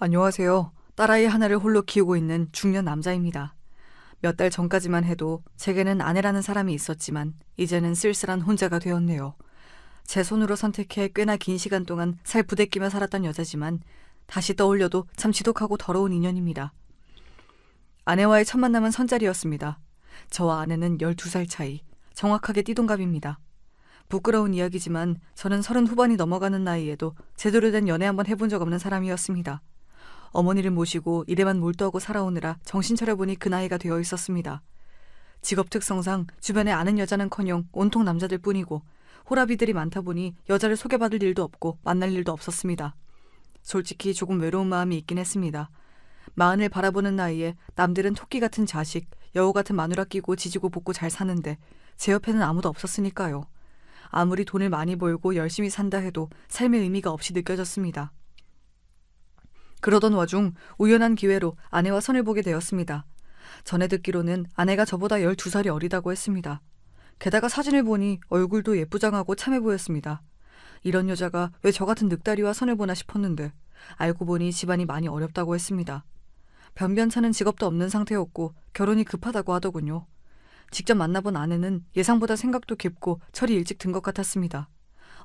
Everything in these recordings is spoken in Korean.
안녕하세요. 딸아이 하나를 홀로 키우고 있는 중년 남자입니다. 몇 달 전까지만 해도 제게는 아내라는 사람이 있었지만 이제는 쓸쓸한 혼자가 되었네요. 제 손으로 선택해 꽤나 긴 시간 동안 살 부대끼며 살았던 여자지만 다시 떠올려도 참 지독하고 더러운 인연입니다. 아내와의 첫 만남은 선jal이었습니다. 저와 아내는 12살 차이, 정확하게 띠동갑입니다. 부끄러운 이야기지만 저는 30 후반이 넘어가는 나이에도 제대로 된 연애 한번 해본 적 없는 사람이었습니다. 어머니를 모시고 일에만 몰두하고 살아오느라 정신 차려보니 그 나이가 되어 있었습니다. 직업 특성상 주변에 아는 여자는커녕 온통 남자들 뿐이고 호라비들이 많다 보니 여자를 소개받을 일도 없고 만날 일도 없었습니다. 솔직히 조금 외로운 마음이 있긴 했습니다. 마흔을 바라보는 나이에 남들은 토끼 같은 자식, 여우 같은 마누라 끼고 지지고 볶고 잘 사는데 제 옆에는 아무도 없었으니까요. 아무리 돈을 많이 벌고 열심히 산다 해도 삶의 의미가 없이 느껴졌습니다. 그러던 와중 우연한 기회로 아내와 선을 보게 되었습니다. 전에 듣기로는 아내가 저보다 12살이 어리다고 했습니다. 게다가 사진을 보니 얼굴도 예쁘장하고 참해 보였습니다. 이런 여자가 왜 저 같은 늑다리와 선을 보나 싶었는데 알고 보니 집안이 많이 어렵다고 했습니다. 변변찮은 직업도 없는 상태였고 결혼이 급하다고 하더군요. 직접 만나본 아내는 예상보다 생각도 깊고 철이 일찍 든 것 같았습니다.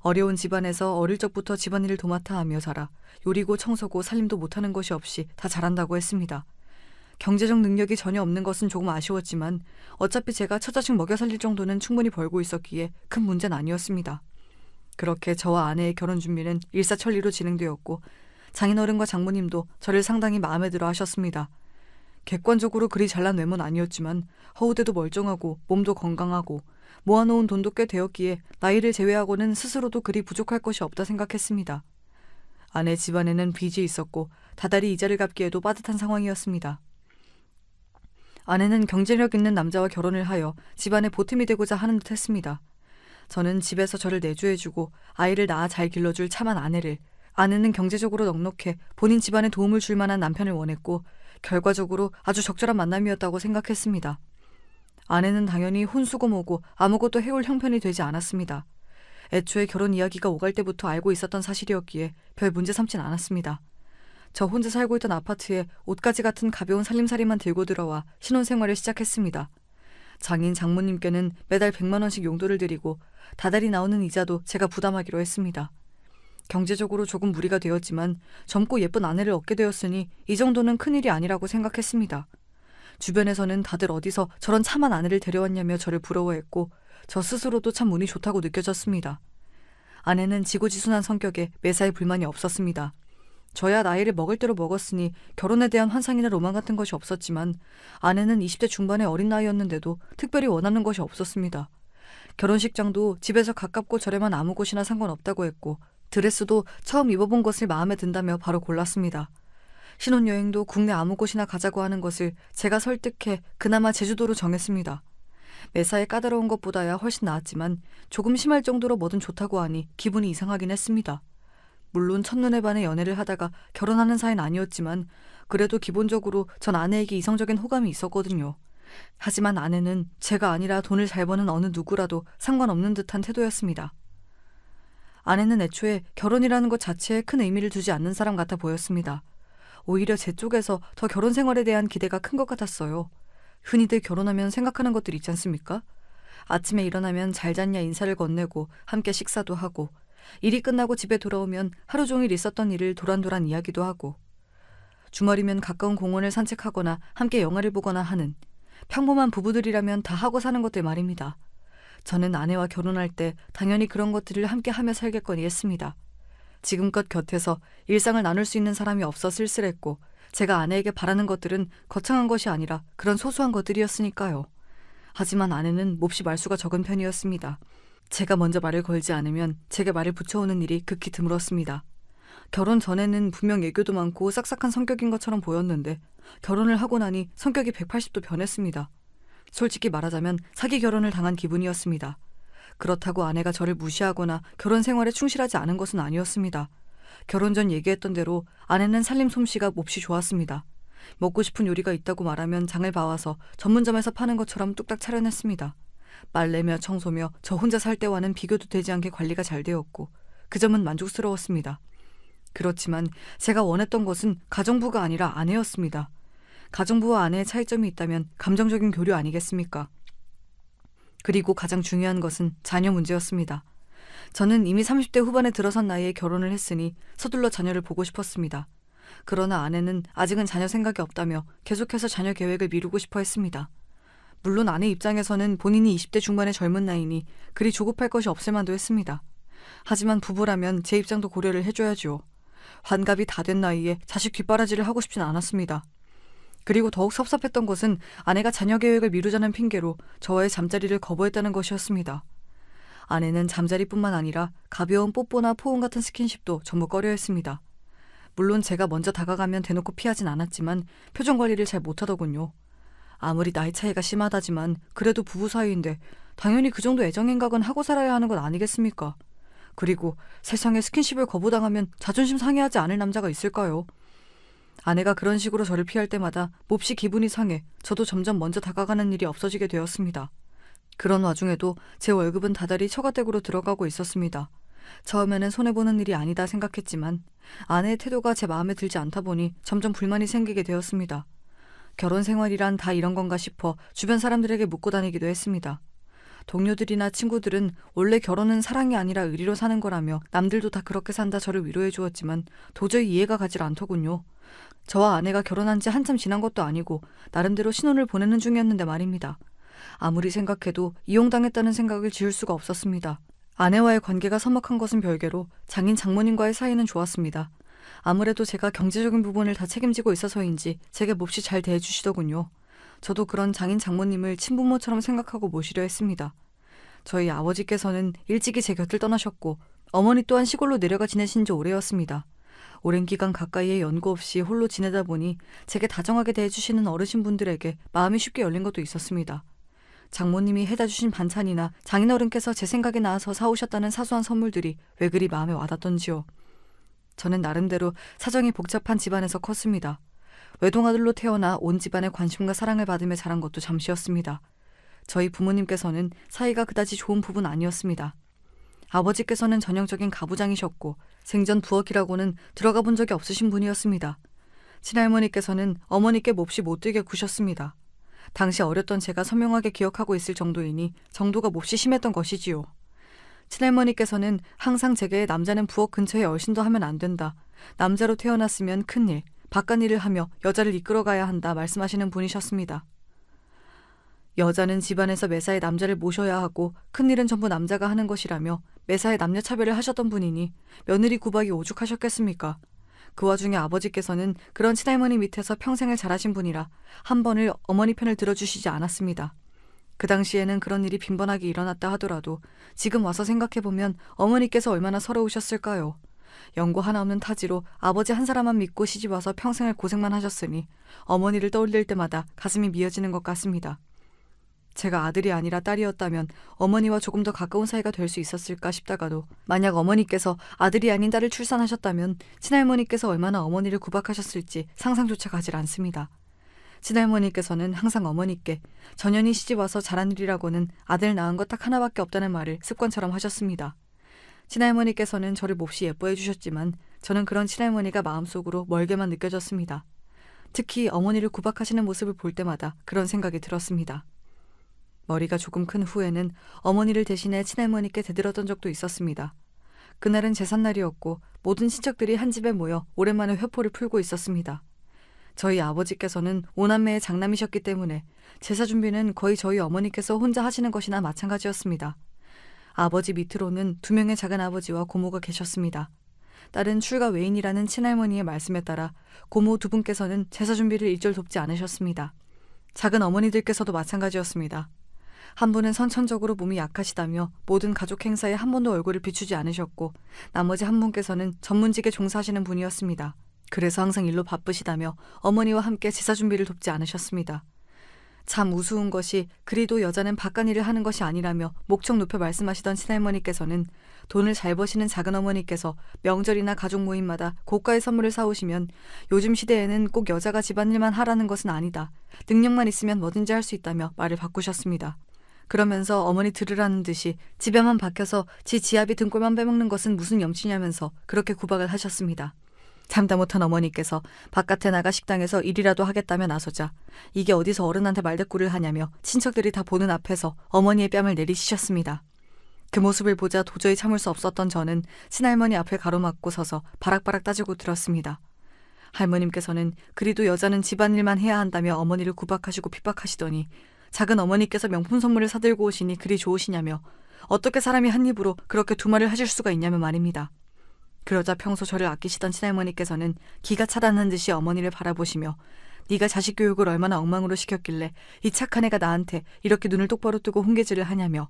어려운 집안에서 어릴 적부터 집안일을 도맡아 하며 자라 요리고 청소고 살림도 못하는 것이 없이 다 잘한다고 했습니다. 경제적 능력이 전혀 없는 것은 조금 아쉬웠지만 어차피 제가 처자식 먹여 살릴 정도는 충분히 벌고 있었기에 큰 문제는 아니었습니다. 그렇게 저와 아내의 결혼 준비는 일사천리로 진행되었고 장인어른과 장모님도 저를 상당히 마음에 들어 하셨습니다. 객관적으로 그리 잘난 외모는 아니었지만 허우대도 멀쩡하고 몸도 건강하고 모아놓은 돈도 꽤 되었기에 나이를 제외하고는 스스로도 그리 부족할 것이 없다 생각했습니다. 아내 집안에는 빚이 있었고 다달이 이자를 갚기에도 빠듯한 상황이었습니다. 아내는 경제력 있는 남자와 결혼을 하여 집안에 보탬이 되고자 하는 듯 했습니다. 저는 집에서 저를 내조해주고 아이를 낳아 잘 길러줄 참한 아내를, 아내는 경제적으로 넉넉해 본인 집안에 도움을 줄 만한 남편을 원했고 결과적으로 아주 적절한 만남이었다고 생각했습니다. 아내는 당연히 혼수고모고 아무것도 해올 형편이 되지 않았습니다. 애초에 결혼 이야기가 오갈 때부터 알고 있었던 사실이었기에 별 문제 삼진 않았습니다. 저 혼자 살고 있던 아파트에 옷가지 같은 가벼운 살림살이만 들고 들어와 신혼생활을 시작했습니다. 장인 장모님께는 매달 100만 원씩 용돈을 드리고 다달이 나오는 이자도 제가 부담하기로 했습니다. 경제적으로 조금 무리가 되었지만 젊고 예쁜 아내를 얻게 되었으니 이 정도는 큰일이 아니라고 생각했습니다. 주변에서는 다들 어디서 저런 참한 아내를 데려왔냐며 저를 부러워했고 저 스스로도 참 운이 좋다고 느껴졌습니다. 아내는 지고지순한 성격에 매사에 불만이 없었습니다. 저야 나이를 먹을 대로 먹었으니 결혼에 대한 환상이나 로망 같은 것이 없었지만 아내는 20대 중반의 어린 나이였는데도 특별히 원하는 것이 없었습니다. 결혼식장도 집에서 가깝고 저렴한 아무 곳이나 상관없다고 했고 드레스도 처음 입어본 것을 마음에 든다며 바로 골랐습니다. 신혼여행도 국내 아무 곳이나 가자고 하는 것을 제가 설득해 그나마 제주도로 정했습니다. 매사에 까다로운 것보다야 훨씬 나았지만 조금 심할 정도로 뭐든 좋다고 하니 기분이 이상하긴 했습니다. 물론 첫눈에 반해 연애를 하다가 결혼하는 사이는 아니었지만 그래도 기본적으로 전 아내에게 이성적인 호감이 있었거든요. 하지만 아내는 제가 아니라 돈을 잘 버는 어느 누구라도 상관없는 듯한 태도였습니다. 아내는 애초에 결혼이라는 것 자체에 큰 의미를 두지 않는 사람 같아 보였습니다. 오히려 제 쪽에서 더 결혼 생활에 대한 기대가 큰 것 같았어요. 흔히들 결혼하면 생각하는 것들 있지 않습니까? 아침에 일어나면 잘 잤냐 인사를 건네고 함께 식사도 하고 일이 끝나고 집에 돌아오면 하루 종일 있었던 일을 도란도란 이야기도 하고 주말이면 가까운 공원을 산책하거나 함께 영화를 보거나 하는 평범한 부부들이라면 다 하고 사는 것들 말입니다. 저는 아내와 결혼할 때 당연히 그런 것들을 함께 하며 살겠거니 했습니다. 지금껏 곁에서 일상을 나눌 수 있는 사람이 없어 쓸쓸했고 제가 아내에게 바라는 것들은 거창한 것이 아니라 그런 소소한 것들이었으니까요. 하지만 아내는 몹시 말수가 적은 편이었습니다. 제가 먼저 말을 걸지 않으면 제게 말을 붙여오는 일이 극히 드물었습니다. 결혼 전에는 분명 애교도 많고 싹싹한 성격인 것처럼 보였는데 결혼을 하고 나니 성격이 180도 변했습니다. 솔직히 말하자면 사기 결혼을 당한 기분이었습니다. 그렇다고 아내가 저를 무시하거나 결혼 생활에 충실하지 않은 것은 아니었습니다. 결혼 전 얘기했던 대로 아내는 살림 솜씨가 몹시 좋았습니다. 먹고 싶은 요리가 있다고 말하면 장을 봐와서 전문점에서 파는 것처럼 뚝딱 차려냈습니다. 빨래며 청소며 저 혼자 살 때와는 비교도 되지 않게 관리가 잘 되었고 그 점은 만족스러웠습니다. 그렇지만 제가 원했던 것은 가정부가 아니라 아내였습니다. 가정부와 아내의 차이점이 있다면 감정적인 교류 아니겠습니까? 그리고 가장 중요한 것은 자녀 문제였습니다. 저는 이미 30대 후반에 들어선 나이에 결혼을 했으니 서둘러 자녀를 보고 싶었습니다. 그러나 아내는 아직은 자녀 생각이 없다며 계속해서 자녀 계획을 미루고 싶어 했습니다. 물론 아내 입장에서는 본인이 20대 중반의 젊은 나이니 그리 조급할 것이 없을 만도 했습니다. 하지만 부부라면 제 입장도 고려를 해줘야죠. 환갑이 다 된 나이에 자식 뒷바라지를 하고 싶진 않았습니다. 그리고 더욱 섭섭했던 것은 아내가 자녀 계획을 미루자는 핑계로 저와의 잠자리를 거부했다는 것이었습니다. 아내는 잠자리뿐만 아니라 가벼운 뽀뽀나 포옹 같은 스킨십도 전부 꺼려했습니다. 물론 제가 먼저 다가가면 대놓고 피하진 않았지만 표정 관리를 잘 못하더군요. 아무리 나이 차이가 심하다지만 그래도 부부 사이인데 당연히 그 정도 애정행각은 하고 살아야 하는 것 아니겠습니까? 그리고 세상에 스킨십을 거부당하면 자존심 상해하지 않을 남자가 있을까요? 아내가 그런 식으로 저를 피할 때마다 몹시 기분이 상해 저도 점점 먼저 다가가는 일이 없어지게 되었습니다. 그런 와중에도 제 월급은 다달이 처가댁으로 들어가고 있었습니다. 처음에는 손해보는 일이 아니다 생각했지만 아내의 태도가 제 마음에 들지 않다 보니 점점 불만이 생기게 되었습니다. 결혼 생활이란 다 이런 건가 싶어 주변 사람들에게 묻고 다니기도 했습니다. 동료들이나 친구들은 원래 결혼은 사랑이 아니라 의리로 사는 거라며 남들도 다 그렇게 산다 저를 위로해 주었지만 도저히 이해가 가질 않더군요. 저와 아내가 결혼한 지 한참 지난 것도 아니고 나름대로 신혼을 보내는 중이었는데 말입니다. 아무리 생각해도 이용당했다는 생각을 지울 수가 없었습니다. 아내와의 관계가 서먹한 것은 별개로 장인 장모님과의 사이는 좋았습니다. 아무래도 제가 경제적인 부분을 다 책임지고 있어서인지 제게 몹시 잘 대해주시더군요. 저도 그런 장인 장모님을 친부모처럼 생각하고 모시려 했습니다. 저희 아버지께서는 일찍이 제 곁을 떠나셨고 어머니 또한 시골로 내려가 지내신 지 오래였습니다. 오랜 기간 가까이에 연고 없이 홀로 지내다 보니 제게 다정하게 대해주시는 어르신분들에게 마음이 쉽게 열린 것도 있었습니다. 장모님이 해다 주신 반찬이나 장인어른께서 제 생각이 나서 사오셨다는 사소한 선물들이 왜 그리 마음에 와닿던지요. 저는 나름대로 사정이 복잡한 집안에서 컸습니다. 외동아들로 태어나 온 집안의 관심과 사랑을 받으며 자란 것도 잠시였습니다. 저희 부모님께서는 사이가 그다지 좋은 부부는 아니었습니다. 아버지께서는 전형적인 가부장이셨고 생전 부엌이라고는 들어가 본 적이 없으신 분이었습니다. 친할머니께서는 어머니께 몹시 못되게 구셨습니다. 당시 어렸던 제가 선명하게 기억하고 있을 정도이니 정도가 몹시 심했던 것이지요. 친할머니께서는 항상 제게 남자는 부엌 근처에 얼씬도 하면 안 된다. 남자로 태어났으면 큰일, 바깥일을 하며 여자를 이끌어가야 한다 말씀하시는 분이셨습니다. 여자는 집안에서 매사에 남자를 모셔야 하고 큰일은 전부 남자가 하는 것이라며 매사에 남녀 차별을 하셨던 분이니 며느리 구박이 오죽하셨겠습니까? 그 와중에 아버지께서는 그런 친할머니 밑에서 평생을 자라신 분이라 한 번을 어머니 편을 들어주시지 않았습니다. 그 당시에는 그런 일이 빈번하게 일어났다 하더라도 지금 와서 생각해보면 어머니께서 얼마나 서러우셨을까요? 연고 하나 없는 타지로 아버지 한 사람만 믿고 시집와서 평생을 고생만 하셨으니 어머니를 떠올릴 때마다 가슴이 미어지는 것 같습니다. 제가 아들이 아니라 딸이었다면 어머니와 조금 더 가까운 사이가 될 수 있었을까 싶다가도 만약 어머니께서 아들이 아닌 딸을 출산하셨다면 친할머니께서 얼마나 어머니를 구박하셨을지 상상조차 가질 않습니다. 친할머니께서는 항상 어머니께 전현이 시집와서 잘한 일이라고는 아들 낳은 것 딱 하나밖에 없다는 말을 습관처럼 하셨습니다. 친할머니께서는 저를 몹시 예뻐해 주셨지만 저는 그런 친할머니가 마음속으로 멀게만 느껴졌습니다. 특히 어머니를 구박하시는 모습을 볼 때마다 그런 생각이 들었습니다. 머리가 조금 큰 후에는 어머니를 대신해 친할머니께 대들었던 적도 있었습니다. 그날은 제삿날이었고 모든 친척들이 한 집에 모여 오랜만에 회포를 풀고 있었습니다. 저희 아버지께서는 오남매의 장남이셨기 때문에 제사 준비는 거의 저희 어머니께서 혼자 하시는 것이나 마찬가지였습니다. 아버지 밑으로는 2명의 작은 아버지와 고모가 계셨습니다. 딸은 출가 외인이라는 친할머니의 말씀에 따라 고모 2분께서는 제사 준비를 일절 돕지 않으셨습니다. 작은 어머니들께서도 마찬가지였습니다. 한 분은 선천적으로 몸이 약하시다며 모든 가족 행사에 한 번도 얼굴을 비추지 않으셨고 나머지 한 분께서는 전문직에 종사하시는 분이었습니다. 그래서 항상 일로 바쁘시다며 어머니와 함께 제사 준비를 돕지 않으셨습니다. 참 우스운 것이 그리도 여자는 바깥일을 하는 것이 아니라며 목청 높여 말씀하시던 친할머니께서는 돈을 잘 버시는 작은어머니께서 명절이나 가족 모임마다 고가의 선물을 사오시면 요즘 시대에는 꼭 여자가 집안일만 하라는 것은 아니다. 능력만 있으면 뭐든지 할 수 있다며 말을 바꾸셨습니다. 그러면서 어머니 들으라는 듯이 집에만 박혀서 지아비 등골만 빼먹는 것은 무슨 염치냐면서 그렇게 구박을 하셨습니다. 참다 못한 어머니께서 바깥에 나가 식당에서 일이라도 하겠다며 나서자 이게 어디서 어른한테 말대꾸를 하냐며 친척들이 다 보는 앞에서 어머니의 뺨을 내리치셨습니다. 그 모습을 보자 도저히 참을 수 없었던 저는 친할머니 앞을 가로막고 서서 바락바락 따지고 들었습니다. 할머님께서는 그리도 여자는 집안일만 해야 한다며 어머니를 구박하시고 핍박하시더니 작은 어머니께서 명품 선물을 사들고 오시니 그리 좋으시냐며 어떻게 사람이 한 입으로 그렇게 두 말을 하실 수가 있냐며 말입니다. 그러자 평소 저를 아끼시던 친할머니께서는 기가 차단한 듯이 어머니를 바라보시며 네가 자식 교육을 얼마나 엉망으로 시켰길래 이 착한 애가 나한테 이렇게 눈을 똑바로 뜨고 훈계질을 하냐며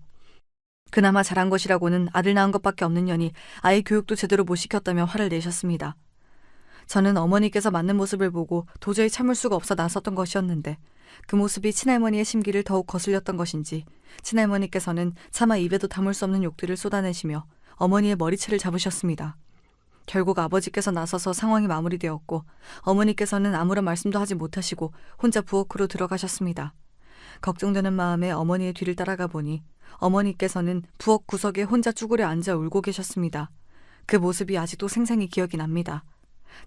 그나마 잘한 것이라고는 아들 낳은 것밖에 없는 년이 아이 교육도 제대로 못 시켰다며 화를 내셨습니다. 저는 어머니께서 맞는 모습을 보고 도저히 참을 수가 없어 나섰던 것이었는데 그 모습이 친할머니의 심기를 더욱 거슬렸던 것인지 친할머니께서는 차마 입에도 담을 수 없는 욕들을 쏟아내시며 어머니의 머리채를 잡으셨습니다. 결국 아버지께서 나서서 상황이 마무리되었고 어머니께서는 아무런 말씀도 하지 못하시고 혼자 부엌으로 들어가셨습니다. 걱정되는 마음에 어머니의 뒤를 따라가 보니 어머니께서는 부엌 구석에 혼자 쭈그려 앉아 울고 계셨습니다. 그 모습이 아직도 생생히 기억이 납니다.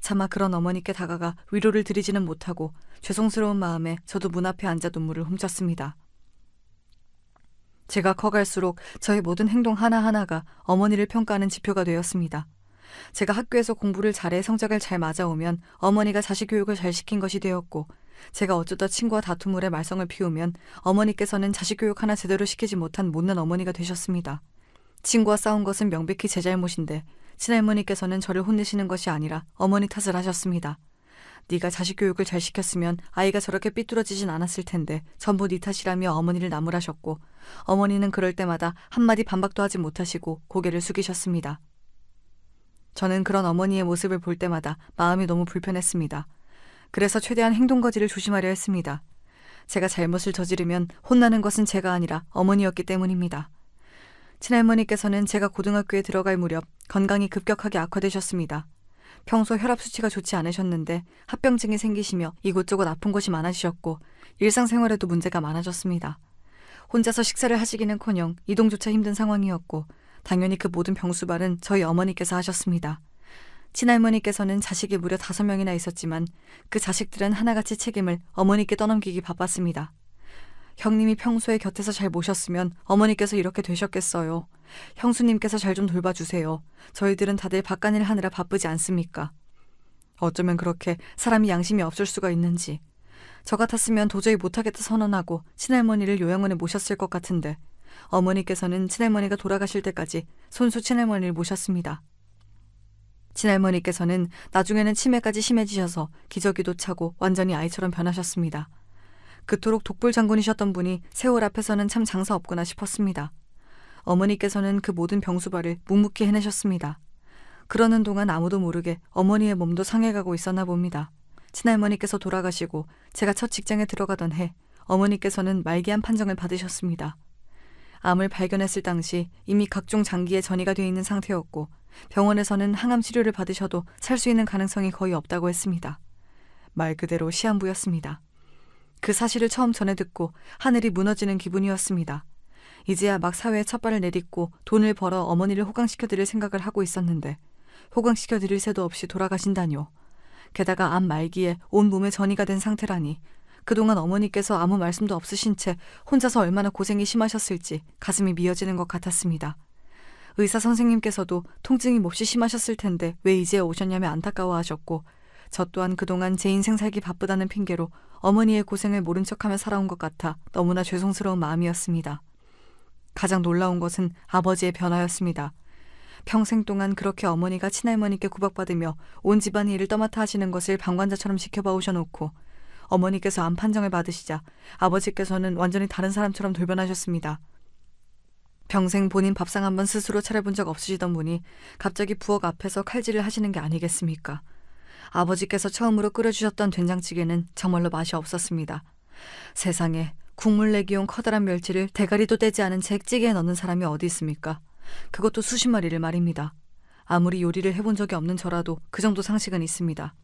차마 그런 어머니께 다가가 위로를 드리지는 못하고 죄송스러운 마음에 저도 문 앞에 앉아 눈물을 훔쳤습니다. 제가 커갈수록 저의 모든 행동 하나하나가 어머니를 평가하는 지표가 되었습니다. 제가 학교에서 공부를 잘해 성적을 잘 맞아오면 어머니가 자식 교육을 잘 시킨 것이 되었고 제가 어쩌다 친구와 다툼을 해 말썽을 피우면 어머니께서는 자식 교육 하나 제대로 시키지 못한 못난 어머니가 되셨습니다. 친구와 싸운 것은 명백히 제 잘못인데 친할머니께서는 저를 혼내시는 것이 아니라 어머니 탓을 하셨습니다. 네가 자식 교육을 잘 시켰으면 아이가 저렇게 삐뚤어지진 않았을 텐데 전부 네 탓이라며 어머니를 나무라셨고 어머니는 그럴 때마다 한마디 반박도 하지 못하시고 고개를 숙이셨습니다. 저는 그런 어머니의 모습을 볼 때마다 마음이 너무 불편했습니다. 그래서 최대한 행동거지를 조심하려 했습니다. 제가 잘못을 저지르면 혼나는 것은 제가 아니라 어머니였기 때문입니다. 친할머니께서는 제가 고등학교에 들어갈 무렵 건강이 급격하게 악화되셨습니다. 평소 혈압 수치가 좋지 않으셨는데 합병증이 생기시며 이곳저곳 아픈 곳이 많아지셨고 일상생활에도 문제가 많아졌습니다. 혼자서 식사를 하시기는커녕 이동조차 힘든 상황이었고 당연히 그 모든 병수발은 저희 어머니께서 하셨습니다. 친할머니께서는 자식이 무려 5명이나 있었지만 그 자식들은 하나같이 책임을 어머니께 떠넘기기 바빴습니다. 형님이 평소에 곁에서 잘 모셨으면 어머니께서 이렇게 되셨겠어요. 형수님께서 잘 좀 돌봐주세요. 저희들은 다들 바깥일 하느라 바쁘지 않습니까? 어쩌면 그렇게 사람이 양심이 없을 수가 있는지. 저 같았으면 도저히 못하겠다 선언하고 친할머니를 요양원에 모셨을 것 같은데 어머니께서는 친할머니가 돌아가실 때까지 손수 친할머니를 모셨습니다. 친할머니께서는 나중에는 치매까지 심해지셔서 기저귀도 차고 완전히 아이처럼 변하셨습니다. 그토록 독불 장군이셨던 분이 세월 앞에서는 참 장사 없구나 싶었습니다. 어머니께서는 그 모든 병수발을 묵묵히 해내셨습니다. 그러는 동안 아무도 모르게 어머니의 몸도 상해가고 있었나 봅니다. 친할머니께서 돌아가시고 제가 첫 직장에 들어가던 해 어머니께서는 말기암 판정을 받으셨습니다. 암을 발견했을 당시 이미 각종 장기에 전이가 되어 있는 상태였고 병원에서는 항암 치료를 받으셔도 살 수 있는 가능성이 거의 없다고 했습니다. 말 그대로 시한부였습니다. 그 사실을 처음 전해 듣고 하늘이 무너지는 기분이었습니다. 이제야 막 사회에 첫 발을 내딛고 돈을 벌어 어머니를 호강시켜드릴 생각을 하고 있었는데 호강시켜드릴 새도 없이 돌아가신다뇨. 게다가 암 말기에 온 몸에 전이가 된 상태라니 그동안 어머니께서 아무 말씀도 없으신 채 혼자서 얼마나 고생이 심하셨을지 가슴이 미어지는 것 같았습니다. 의사 선생님께서도 통증이 몹시 심하셨을 텐데 왜 이제 오셨냐며 안타까워하셨고 저 또한 그동안 제 인생 살기 바쁘다는 핑계로 어머니의 고생을 모른 척하며 살아온 것 같아 너무나 죄송스러운 마음이었습니다. 가장 놀라운 것은 아버지의 변화였습니다. 평생 동안 그렇게 어머니가 친할머니께 구박받으며 온 집안의 일을 떠맡아 하시는 것을 방관자처럼 지켜봐 오셔놓고 어머니께서 암 판정을 받으시자 아버지께서는 완전히 다른 사람처럼 돌변하셨습니다. 평생 본인 밥상 한번 스스로 차려본 적 없으시던 분이 갑자기 부엌 앞에서 칼질을 하시는 게 아니겠습니까? 아버지께서 처음으로 끓여주셨던 된장찌개는 정말로 맛이 없었습니다. 세상에 국물 내기용 커다란 멸치를 대가리도 떼지 않은 채 찌개에 넣는 사람이 어디 있습니까? 그것도 수십 마리를 말입니다. 아무리 요리를 해본 적이 없는 저라도 그 정도 상식은 있습니다.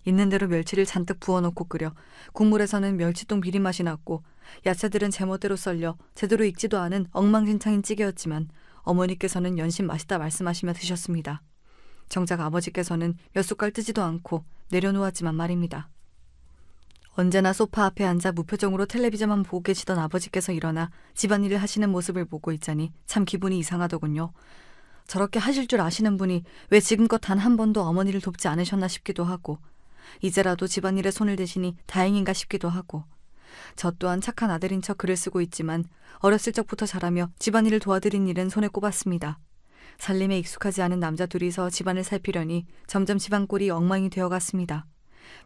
있는 대로 멸치를 잔뜩 부어놓고 끓여 국물에서는 멸치똥 비린맛이 났고 야채들은 제멋대로 썰려 제대로 익지도 않은 엉망진창인 찌개였지만 어머니께서는 연신 맛있다 말씀하시며 드셨습니다. 정작 아버지께서는 몇 숟갈 뜨지도 않고 내려놓았지만 말입니다. 언제나 소파 앞에 앉아 무표정으로 텔레비전만 보고 계시던 아버지께서 일어나 집안일을 하시는 모습을 보고 있자니 참 기분이 이상하더군요. 저렇게 하실 줄 아시는 분이 왜 지금껏 단 한 번도 어머니를 돕지 않으셨나 싶기도 하고, 이제라도 집안일에 손을 대시니 다행인가 싶기도 하고, 저 또한 착한 아들인 척 글을 쓰고 있지만 어렸을 적부터 자라며 집안일을 도와드린 일은 손에 꼽았습니다. 살림에 익숙하지 않은 남자 둘이서 집안을 살피려니 점점 집안 꼴이 엉망이 되어갔습니다.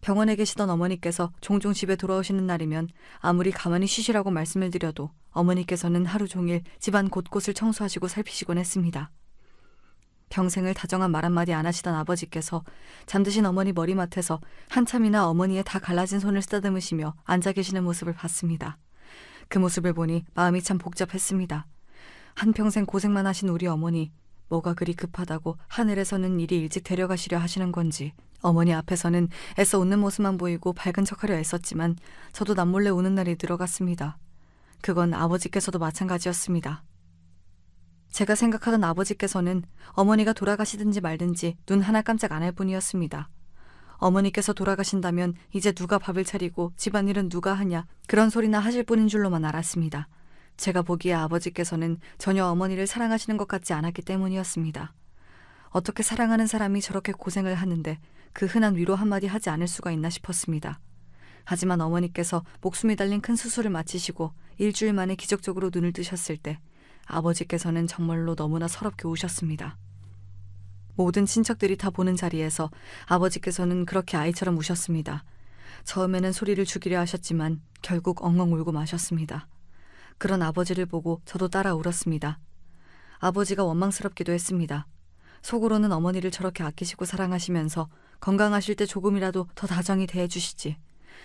병원에 계시던 어머니께서 종종 집에 돌아오시는 날이면 아무리 가만히 쉬시라고 말씀을 드려도 어머니께서는 하루 종일 집안 곳곳을 청소하시고 살피시곤 했습니다. 평생을 다정한 말 한마디 안 하시던 아버지께서 잠드신 어머니 머리맡에서 한참이나 어머니의 다 갈라진 손을 쓰다듬으시며 앉아 계시는 모습을 봤습니다. 그 모습을 보니 마음이 참 복잡했습니다. 한평생 고생만 하신 우리 어머니, 뭐가 그리 급하다고 하늘에서는 이리 일찍 데려가시려 하시는 건지, 어머니 앞에서는 애써 웃는 모습만 보이고 밝은 척하려 애썼지만 저도 남몰래 우는 날이 늘어갔습니다. 그건 아버지께서도 마찬가지였습니다. 제가 생각하던 아버지께서는 어머니가 돌아가시든지 말든지 눈 하나 깜짝 안 할 뿐이었습니다. 어머니께서 돌아가신다면 이제 누가 밥을 차리고 집안일은 누가 하냐, 그런 소리나 하실 분인 줄로만 알았습니다. 제가 보기에 아버지께서는 전혀 어머니를 사랑하시는 것 같지 않았기 때문이었습니다. 어떻게 사랑하는 사람이 저렇게 고생을 하는데 그 흔한 위로 한마디 하지 않을 수가 있나 싶었습니다. 하지만 어머니께서 목숨이 달린 큰 수술을 마치시고 일주일 만에 기적적으로 눈을 뜨셨을 때 아버지께서는 정말로 너무나 서럽게 우셨습니다. 모든 친척들이 다 보는 자리에서 아버지께서는 그렇게 아이처럼 우셨습니다. 처음에는 소리를 죽이려 하셨지만 결국 엉엉 울고 마셨습니다. 그런 아버지를 보고 저도 따라 울었습니다. 아버지가 원망스럽기도 했습니다. 속으로는 어머니를 저렇게 아끼시고 사랑하시면서 건강하실 때 조금이라도 더 다정히 대해주시지,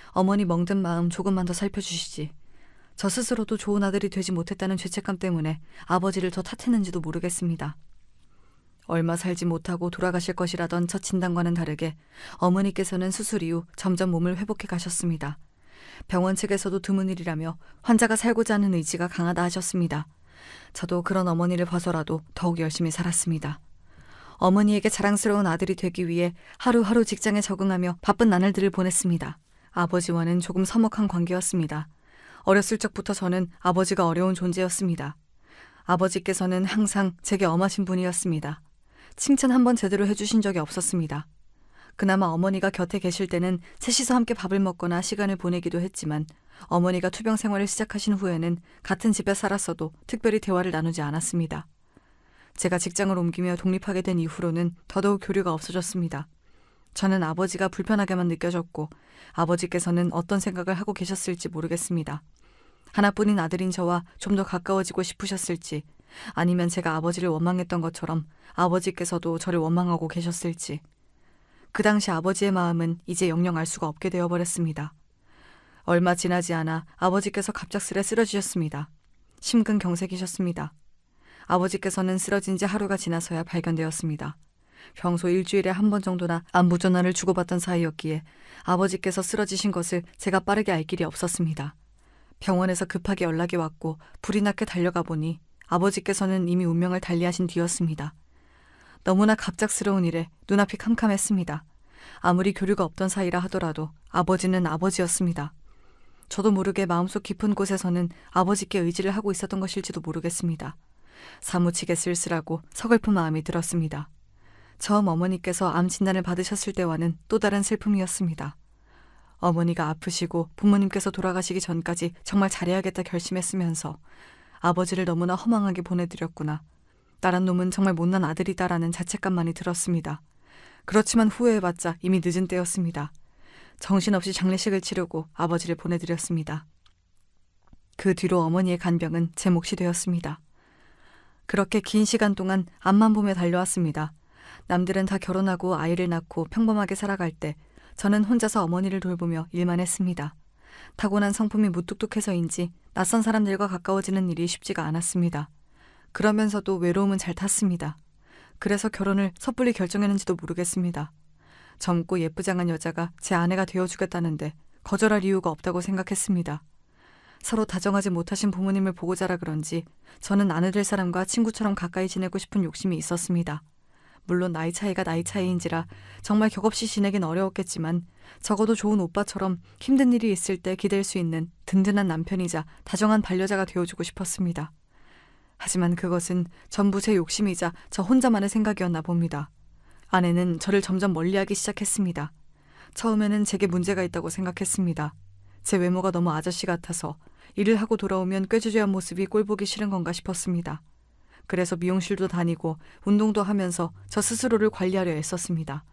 어머니 멍든 마음 조금만 더 살펴주시지, 저 스스로도 좋은 아들이 되지 못했다는 죄책감 때문에 아버지를 더 탓했는지도 모르겠습니다. 얼마 살지 못하고 돌아가실 것이라던 첫 진단과는 다르게 어머니께서는 수술 이후 점점 몸을 회복해 가셨습니다. 병원 측에서도 드문 일이라며 환자가 살고자 하는 의지가 강하다 하셨습니다. 저도 그런 어머니를 봐서라도 더욱 열심히 살았습니다. 어머니에게 자랑스러운 아들이 되기 위해 하루하루 직장에 적응하며 바쁜 나날들을 보냈습니다. 아버지와는 조금 서먹한 관계였습니다. 어렸을 적부터 저는 아버지가 어려운 존재였습니다. 아버지께서는 항상 제게 엄하신 분이었습니다. 칭찬 한번 제대로 해주신 적이 없었습니다. 그나마 어머니가 곁에 계실 때는 셋이서 함께 밥을 먹거나 시간을 보내기도 했지만 어머니가 투병 생활을 시작하신 후에는 같은 집에 살았어도 특별히 대화를 나누지 않았습니다. 제가 직장을 옮기며 독립하게 된 이후로는 더더욱 교류가 없어졌습니다. 저는 아버지가 불편하게만 느껴졌고 아버지께서는 어떤 생각을 하고 계셨을지 모르겠습니다. 하나뿐인 아들인 저와 좀 더 가까워지고 싶으셨을지, 아니면 제가 아버지를 원망했던 것처럼 아버지께서도 저를 원망하고 계셨을지. 그 당시 아버지의 마음은 이제 영영 알 수가 없게 되어버렸습니다. 얼마 지나지 않아 아버지께서 갑작스레 쓰러지셨습니다. 심근경색이셨습니다. 아버지께서는 쓰러진 지 하루가 지나서야 발견되었습니다. 평소 일주일에 한 번 정도나 안부 전화를 주고받던 사이였기에 아버지께서 쓰러지신 것을 제가 빠르게 알 길이 없었습니다. 병원에서 급하게 연락이 왔고 불이 나게 달려가 보니 아버지께서는 이미 운명을 달리하신 뒤였습니다. 너무나 갑작스러운 일에 눈앞이 캄캄했습니다. 아무리 교류가 없던 사이라 하더라도 아버지는 아버지였습니다. 저도 모르게 마음속 깊은 곳에서는 아버지께 의지를 하고 있었던 것일지도 모르겠습니다. 사무치게 쓸쓸하고 서글픈 마음이 들었습니다. 처음 어머니께서 암 진단을 받으셨을 때와는 또 다른 슬픔이었습니다. 어머니가 아프시고 부모님께서 돌아가시기 전까지 정말 잘해야겠다 결심했으면서 아버지를 너무나 허망하게 보내드렸구나. 나란 놈은 정말 못난 아들이다라는 자책감만이 들었습니다. 그렇지만 후회해봤자 이미 늦은 때였습니다. 정신없이 장례식을 치르고 아버지를 보내드렸습니다. 그 뒤로 어머니의 간병은 제 몫이 되었습니다. 그렇게 긴 시간 동안 앞만 보며 달려왔습니다. 남들은 다 결혼하고 아이를 낳고 평범하게 살아갈 때 저는 혼자서 어머니를 돌보며 일만 했습니다. 타고난 성품이 무뚝뚝해서인지 낯선 사람들과 가까워지는 일이 쉽지가 않았습니다. 그러면서도 외로움은 잘 탔습니다. 그래서 결혼을 섣불리 결정했는지도 모르겠습니다. 젊고 예쁘장한 여자가 제 아내가 되어주겠다는데 거절할 이유가 없다고 생각했습니다. 서로 다정하지 못하신 부모님을 보고 자라 그런지 저는 아내 될 사람과 친구처럼 가까이 지내고 싶은 욕심이 있었습니다. 물론 나이 차이가 나이 차이인지라 정말 격없이 지내긴 어려웠겠지만 적어도 좋은 오빠처럼 힘든 일이 있을 때 기댈 수 있는 든든한 남편이자 다정한 반려자가 되어주고 싶었습니다. 하지만 그것은 전부 제 욕심이자 저 혼자만의 생각이었나 봅니다. 아내는 저를 점점 멀리하기 시작했습니다. 처음에는 제게 문제가 있다고 생각했습니다. 제 외모가 너무 아저씨 같아서 일을 하고 돌아오면 꾀주저한 모습이 꼴보기 싫은 건가 싶었습니다. 그래서 미용실도 다니고 운동도 하면서 저 스스로를 관리하려 애썼습니다.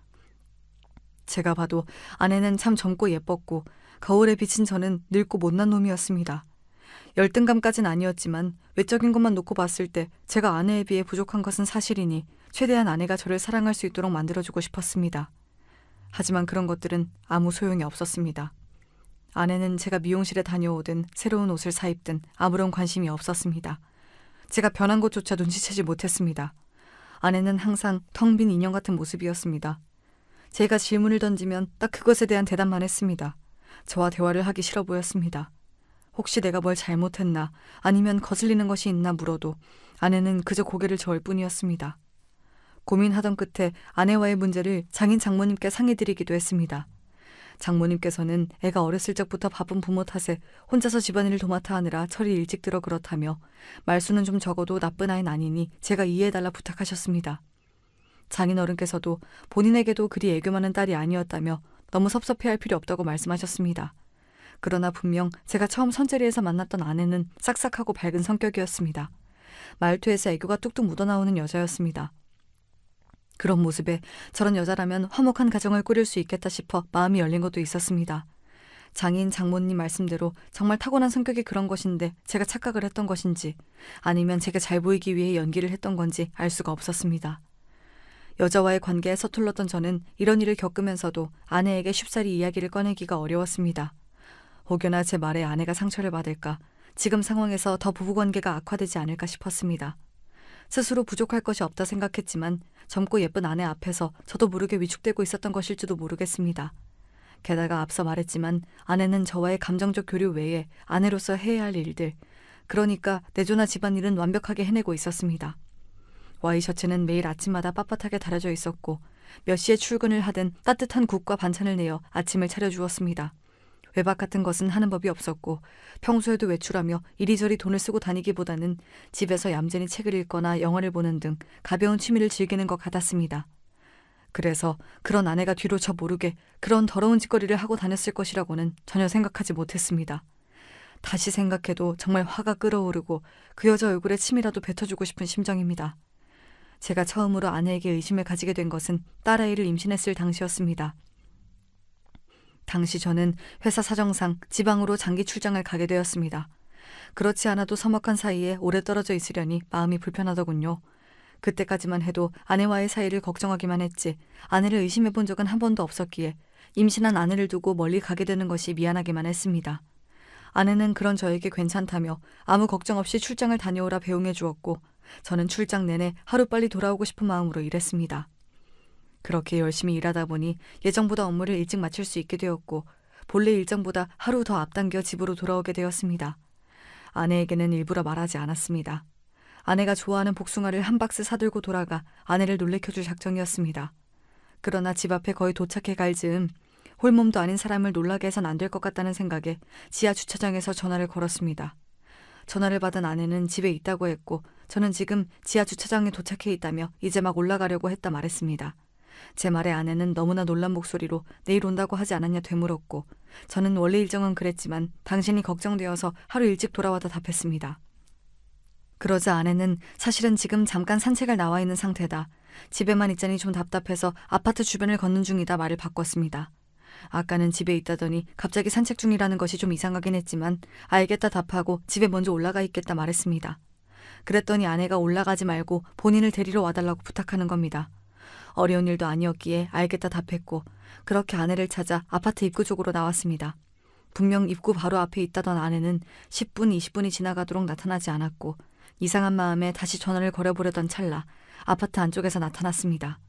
제가 봐도 아내는 참 젊고 예뻤고 거울에 비친 저는 늙고 못난 놈이었습니다. 열등감까진 아니었지만 외적인 것만 놓고 봤을 때 제가 아내에 비해 부족한 것은 사실이니 최대한 아내가 저를 사랑할 수 있도록 만들어주고 싶었습니다. 하지만 그런 것들은 아무 소용이 없었습니다. 아내는 제가 미용실에 다녀오든 새로운 옷을 사입든 아무런 관심이 없었습니다. 제가 변한 것조차 눈치채지 못했습니다. 아내는 항상 텅 빈 인형 같은 모습이었습니다. 제가 질문을 던지면 딱 그것에 대한 대답만 했습니다. 저와 대화를 하기 싫어 보였습니다. 혹시 내가 뭘 잘못했나 아니면 거슬리는 것이 있나 물어도 아내는 그저 고개를 저을 뿐이었습니다. 고민하던 끝에 아내와의 문제를 장인 장모님께 상의드리기도 했습니다. 장모님께서는 애가 어렸을 적부터 바쁜 부모 탓에 혼자서 집안일을 도맡아 하느라 철이 일찍 들어 그렇다며 말수는 좀 적어도 나쁜 아이는 아니니 제가 이해해달라 부탁하셨습니다. 장인어른께서도 본인에게도 그리 애교 많은 딸이 아니었다며 너무 섭섭해할 필요 없다고 말씀하셨습니다. 그러나 분명 제가 처음 선재리에서 만났던 아내는 싹싹하고 밝은 성격이었습니다. 말투에서 애교가 뚝뚝 묻어나오는 여자였습니다. 그런 모습에 저런 여자라면 화목한 가정을 꾸릴 수 있겠다 싶어 마음이 열린 것도 있었습니다. 장인 장모님 말씀대로 정말 타고난 성격이 그런 것인데 제가 착각을 했던 것인지 아니면 제게 잘 보이기 위해 연기를 했던 건지 알 수가 없었습니다. 여자와의 관계에 서툴렀던 저는 이런 일을 겪으면서도 아내에게 쉽사리 이야기를 꺼내기가 어려웠습니다. 혹여나 제 말에 아내가 상처를 받을까, 지금 상황에서 더 부부관계가 악화되지 않을까 싶었습니다. 스스로 부족할 것이 없다 생각했지만 젊고 예쁜 아내 앞에서 저도 모르게 위축되고 있었던 것일지도 모르겠습니다. 게다가 앞서 말했지만 아내는 저와의 감정적 교류 외에 아내로서 해야 할 일들, 그러니까 내조나 집안일은 완벽하게 해내고 있었습니다. 와이셔츠는 매일 아침마다 빳빳하게 다려져 있었고 몇 시에 출근을 하든 따뜻한 국과 반찬을 내어 아침을 차려주었습니다. 외박 같은 것은 하는 법이 없었고 평소에도 외출하며 이리저리 돈을 쓰고 다니기보다는 집에서 얌전히 책을 읽거나 영화를 보는 등 가벼운 취미를 즐기는 것 같았습니다. 그래서 그런 아내가 뒤로 저 모르게 그런 더러운 짓거리를 하고 다녔을 것이라고는 전혀 생각하지 못했습니다. 다시 생각해도 정말 화가 끓어오르고 그 여자 얼굴에 침이라도 뱉어주고 싶은 심정입니다. 제가 처음으로 아내에게 의심을 가지게 된 것은 딸아이를 임신했을 당시였습니다. 당시 저는 회사 사정상 지방으로 장기 출장을 가게 되었습니다. 그렇지 않아도 서먹한 사이에 오래 떨어져 있으려니 마음이 불편하더군요. 그때까지만 해도 아내와의 사이를 걱정하기만 했지 아내를 의심해 본 적은 한 번도 없었기에 임신한 아내를 두고 멀리 가게 되는 것이 미안하기만 했습니다. 아내는 그런 저에게 괜찮다며 아무 걱정 없이 출장을 다녀오라 배웅해 주었고 저는 출장 내내 하루빨리 돌아오고 싶은 마음으로 일했습니다. 그렇게 열심히 일하다 보니 예정보다 업무를 일찍 마칠 수 있게 되었고 본래 일정보다 하루 더 앞당겨 집으로 돌아오게 되었습니다. 아내에게는 일부러 말하지 않았습니다. 아내가 좋아하는 복숭아를 한 박스 사들고 돌아가 아내를 놀래켜줄 작정이었습니다. 그러나 집 앞에 거의 도착해 갈 즈음 홀몸도 아닌 사람을 놀라게 해선 안 될 것 같다는 생각에 지하 주차장에서 전화를 걸었습니다. 전화를 받은 아내는 집에 있다고 했고 저는 지금 지하 주차장에 도착해 있다며 이제 막 올라가려고 했다 말했습니다. 제 말에 아내는 너무나 놀란 목소리로 내일 온다고 하지 않았냐 되물었고 저는 원래 일정은 그랬지만 당신이 걱정되어서 하루 일찍 돌아와다 답했습니다. 그러자 아내는 사실은 지금 잠깐 산책을 나와 있는 상태다. 집에만 있자니 좀 답답해서 아파트 주변을 걷는 중이다 말을 바꿨습니다. 아까는 집에 있다더니 갑자기 산책 중이라는 것이 좀 이상하긴 했지만 알겠다 답하고 집에 먼저 올라가 있겠다 말했습니다. 그랬더니 아내가 올라가지 말고 본인을 데리러 와달라고 부탁하는 겁니다. 어려운 일도 아니었기에 알겠다 답했고 그렇게 아내를 찾아 아파트 입구 쪽으로 나왔습니다. 분명 입구 바로 앞에 있다던 아내는 10분, 20분이 지나가도록 나타나지 않았고 이상한 마음에 다시 전화를 걸어보려던 찰나 아파트 안쪽에서 나타났습니다.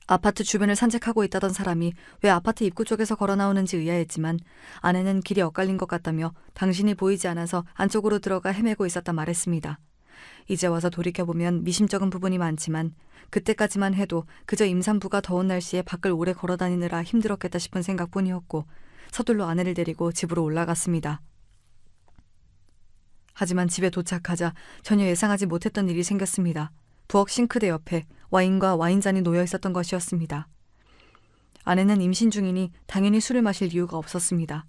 아파트 주변을 산책하고 있다던 사람이 왜 아파트 입구 쪽에서 걸어 나오는지 의아했지만 아내는 길이 엇갈린 것 같다며 당신이 보이지 않아서 안쪽으로 들어가 헤매고 있었다 말했습니다. 이제 와서 돌이켜보면 미심쩍은 부분이 많지만 그때까지만 해도 그저 임산부가 더운 날씨에 밖을 오래 걸어다니느라 힘들었겠다 싶은 생각뿐이었고 서둘러 아내를 데리고 집으로 올라갔습니다. 하지만 집에 도착하자 전혀 예상하지 못했던 일이 생겼습니다. 부엌 싱크대 옆에 와인과 와인잔이 놓여 있었던 것이었습니다. 아내는 임신 중이니 당연히 술을 마실 이유가 없었습니다.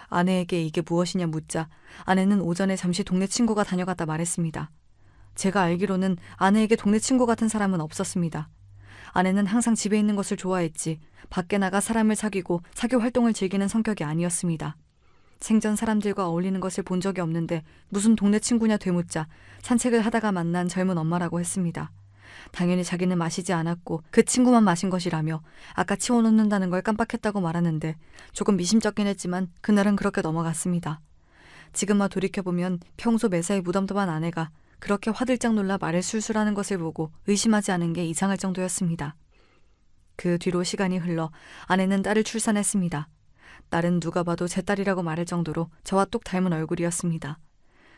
아내에게 이게 무엇이냐 묻자 아내는 오전에 잠시 동네 친구가 다녀갔다 말했습니다. 제가 알기로는 아내에게 동네 친구 같은 사람은 없었습니다. 아내는 항상 집에 있는 것을 좋아했지 밖에 나가 사람을 사귀고 사교 활동을 즐기는 성격이 아니었습니다. 생전 사람들과 어울리는 것을 본 적이 없는데 무슨 동네 친구냐 되묻자 산책을 하다가 만난 젊은 엄마라고 했습니다. 당연히 자기는 마시지 않았고 그 친구만 마신 것이라며 아까 치워놓는다는 걸 깜빡했다고 말하는데 조금 미심쩍긴 했지만 그날은 그렇게 넘어갔습니다. 지금 와 돌이켜보면 평소 매사에 무덤덤한 아내가 그렇게 화들짝 놀라 말을 술술하는 것을 보고 의심하지 않은 게 이상할 정도였습니다. 그 뒤로 시간이 흘러 아내는 딸을 출산했습니다. 딸은 누가 봐도 제 딸이라고 말할 정도로 저와 똑 닮은 얼굴이었습니다.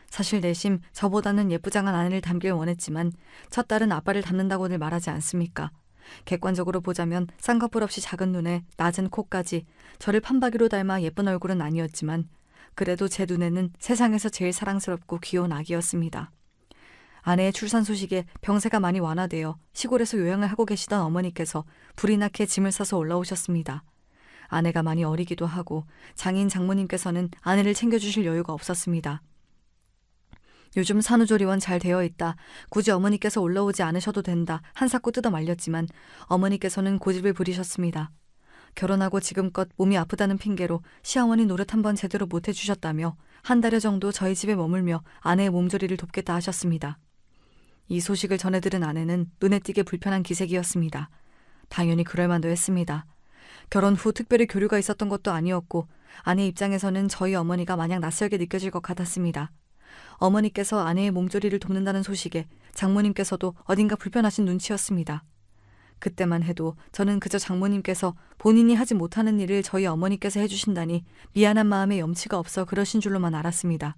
사실 내심 저보다는 예쁘장한 아내를 닮길 원했지만 첫 딸은 아빠를 닮는다고들 말하지 않습니까? 객관적으로 보자면 쌍꺼풀 없이 작은 눈에 낮은 코까지 저를 판박이로 닮아 예쁜 얼굴은 아니었지만 그래도 제 눈에는 세상에서 제일 사랑스럽고 귀여운 아기였습니다. 아내의 출산 소식에 병세가 많이 완화되어 시골에서 요양을 하고 계시던 어머니께서 불이 나게 짐을 싸서 올라오셨습니다. 아내가 많이 어리기도 하고 장인 장모님께서는 아내를 챙겨주실 여유가 없었습니다. 요즘 산후조리원 잘 되어 있다. 굳이 어머니께서 올라오지 않으셔도 된다. 한사코 뜯어 말렸지만 어머니께서는 고집을 부리셨습니다. 결혼하고 지금껏 몸이 아프다는 핑계로 시어머니 노릇 한번 제대로 못 해주셨다며 한 달여 정도 저희 집에 머물며 아내의 몸조리를 돕겠다 하셨습니다. 이 소식을 전해 들은 아내는 눈에 띄게 불편한 기색이었습니다. 당연히 그럴 만도 했습니다. 결혼 후 특별히 교류가 있었던 것도 아니었고 아내 입장에서는 저희 어머니가 마냥 낯설게 느껴질 것 같았습니다. 어머니께서 아내의 몸조리를 돕는다는 소식에 장모님께서도 어딘가 불편하신 눈치였습니다. 그때만 해도 저는 그저 장모님께서 본인이 하지 못하는 일을 저희 어머니께서 해주신다니 미안한 마음에 염치가 없어 그러신 줄로만 알았습니다.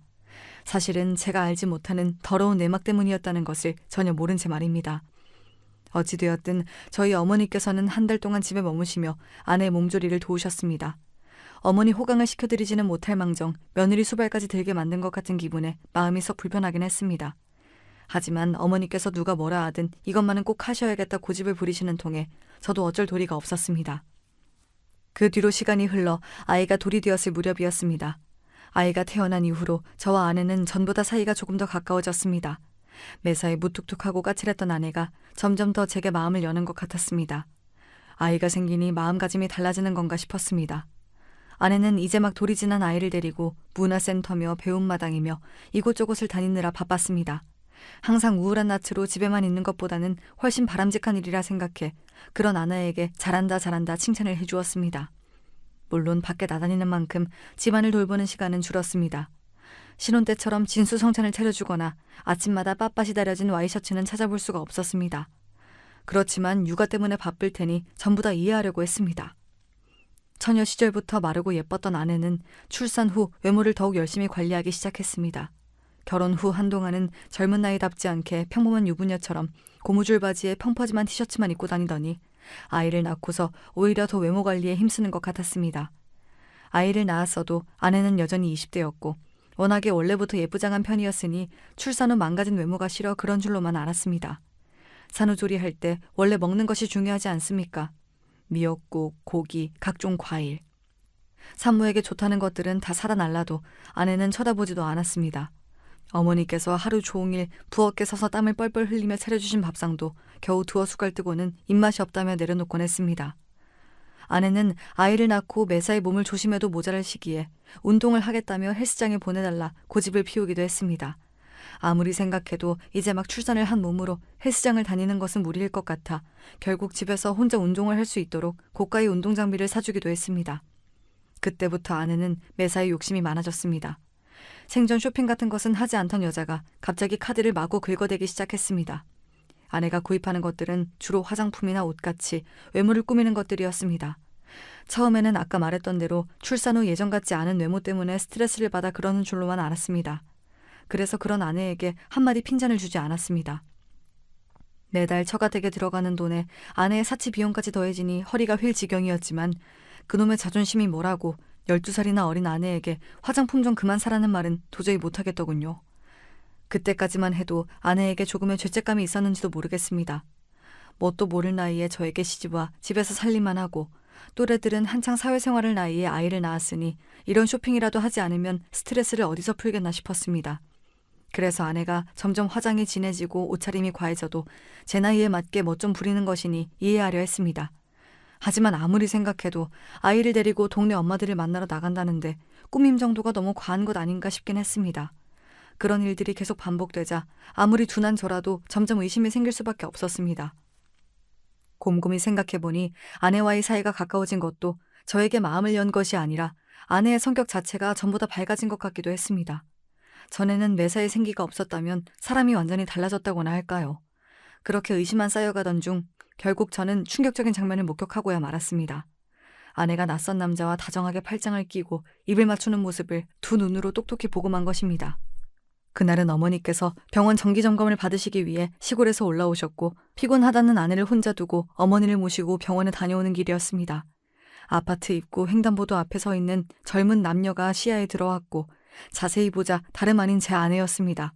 사실은 제가 알지 못하는 더러운 내막 때문이었다는 것을 전혀 모른 채 말입니다. 어찌되었든 저희 어머니께서는 한 달 동안 집에 머무시며 아내의 몸조리를 도우셨습니다. 어머니 호강을 시켜드리지는 못할 망정 며느리 수발까지 들게 만든 것 같은 기분에 마음이 썩 불편하긴 했습니다. 하지만 어머니께서 누가 뭐라 하든 이것만은 꼭 하셔야겠다 고집을 부리시는 통에 저도 어쩔 도리가 없었습니다. 그 뒤로 시간이 흘러 아이가 돌이 되었을 무렵이었습니다. 아이가 태어난 이후로 저와 아내는 전보다 사이가 조금 더 가까워졌습니다. 매사에 무뚝뚝하고 까칠했던 아내가 점점 더 제게 마음을 여는 것 같았습니다. 아이가 생기니 마음가짐이 달라지는 건가 싶었습니다. 아내는 이제 막 돌이 지난 아이를 데리고 문화센터며 배움마당이며 이곳저곳을 다니느라 바빴습니다. 항상 우울한 낯으로 집에만 있는 것보다는 훨씬 바람직한 일이라 생각해 그런 아내에게 잘한다 잘한다 칭찬을 해주었습니다. 물론 밖에 나다니는 만큼 집안을 돌보는 시간은 줄었습니다. 신혼 때처럼 진수성찬을 차려주거나 아침마다 빳빳이 다려진 와이셔츠는 찾아볼 수가 없었습니다. 그렇지만 육아 때문에 바쁠 테니 전부 다 이해하려고 했습니다. 처녀 시절부터 마르고 예뻤던 아내는 출산 후 외모를 더욱 열심히 관리하기 시작했습니다. 결혼 후 한동안은 젊은 나이답지 않게 평범한 유부녀처럼 고무줄 바지에 펑퍼짐한 티셔츠만 입고 다니더니 아이를 낳고서 오히려 더 외모 관리에 힘쓰는 것 같았습니다. 아이를 낳았어도 아내는 여전히 20대였고 워낙에 원래부터 예쁘장한 편이었으니 출산 후 망가진 외모가 싫어 그런 줄로만 알았습니다. 산후조리할 때 원래 먹는 것이 중요하지 않습니까? 미역국, 고기, 각종 과일. 산모에게 좋다는 것들은 다 사다 날라도 아내는 쳐다보지도 않았습니다. 어머니께서 하루 종일 부엌에 서서 땀을 뻘뻘 흘리며 차려주신 밥상도 겨우 두어 숟갈 뜨고는 입맛이 없다며 내려놓곤 했습니다. 아내는 아이를 낳고 매사에 몸을 조심해도 모자랄 시기에 운동을 하겠다며 헬스장에 보내달라 고집을 피우기도 했습니다. 아무리 생각해도 이제 막 출산을 한 몸으로 헬스장을 다니는 것은 무리일 것 같아 결국 집에서 혼자 운동을 할 수 있도록 고가의 운동 장비를 사주기도 했습니다. 그때부터 아내는 매사에 욕심이 많아졌습니다. 생전 쇼핑 같은 것은 하지 않던 여자가 갑자기 카드를 마구 긁어대기 시작했습니다. 아내가 구입하는 것들은 주로 화장품이나 옷같이 외모를 꾸미는 것들이었습니다. 처음에는 아까 말했던 대로 출산 후 예전 같지 않은 외모 때문에 스트레스를 받아 그러는 줄로만 알았습니다. 그래서 그런 아내에게 한마디 핀잔을 주지 않았습니다. 매달 처가댁에 들어가는 돈에 아내의 사치 비용까지 더해지니 허리가 휠 지경이었지만 그놈의 자존심이 뭐라고 12살이나 어린 아내에게 화장품 좀 그만 사라는 말은 도저히 못하겠더군요. 그때까지만 해도 아내에게 조금의 죄책감이 있었는지도 모르겠습니다. 뭣도 모를 나이에 저에게 시집와 집에서 살림만 하고 또래들은 한창 사회생활을 나이에 아이를 낳았으니 이런 쇼핑이라도 하지 않으면 스트레스를 어디서 풀겠나 싶었습니다. 그래서 아내가 점점 화장이 진해지고 옷차림이 과해져도 제 나이에 맞게 멋 좀 부리는 것이니 이해하려 했습니다. 하지만 아무리 생각해도 아이를 데리고 동네 엄마들을 만나러 나간다는데 꾸밈 정도가 너무 과한 것 아닌가 싶긴 했습니다. 그런 일들이 계속 반복되자 아무리 둔한 저라도 점점 의심이 생길 수밖에 없었습니다. 곰곰이 생각해보니 아내와의 사이가 가까워진 것도 저에게 마음을 연 것이 아니라 아내의 성격 자체가 전보다 밝아진 것 같기도 했습니다. 전에는 매사에 생기가 없었다면 사람이 완전히 달라졌다고나 할까요? 그렇게 의심만 쌓여가던 중 결국 저는 충격적인 장면을 목격하고야 말았습니다. 아내가 낯선 남자와 다정하게 팔짱을 끼고 입을 맞추는 모습을 두 눈으로 똑똑히 보고만 것입니다. 그날은 어머니께서 병원 정기점검을 받으시기 위해 시골에서 올라오셨고 피곤하다는 아내를 혼자 두고 어머니를 모시고 병원에 다녀오는 길이었습니다. 아파트 입구 횡단보도 앞에 서 있는 젊은 남녀가 시야에 들어왔고 자세히 보자 다름 아닌 제 아내였습니다.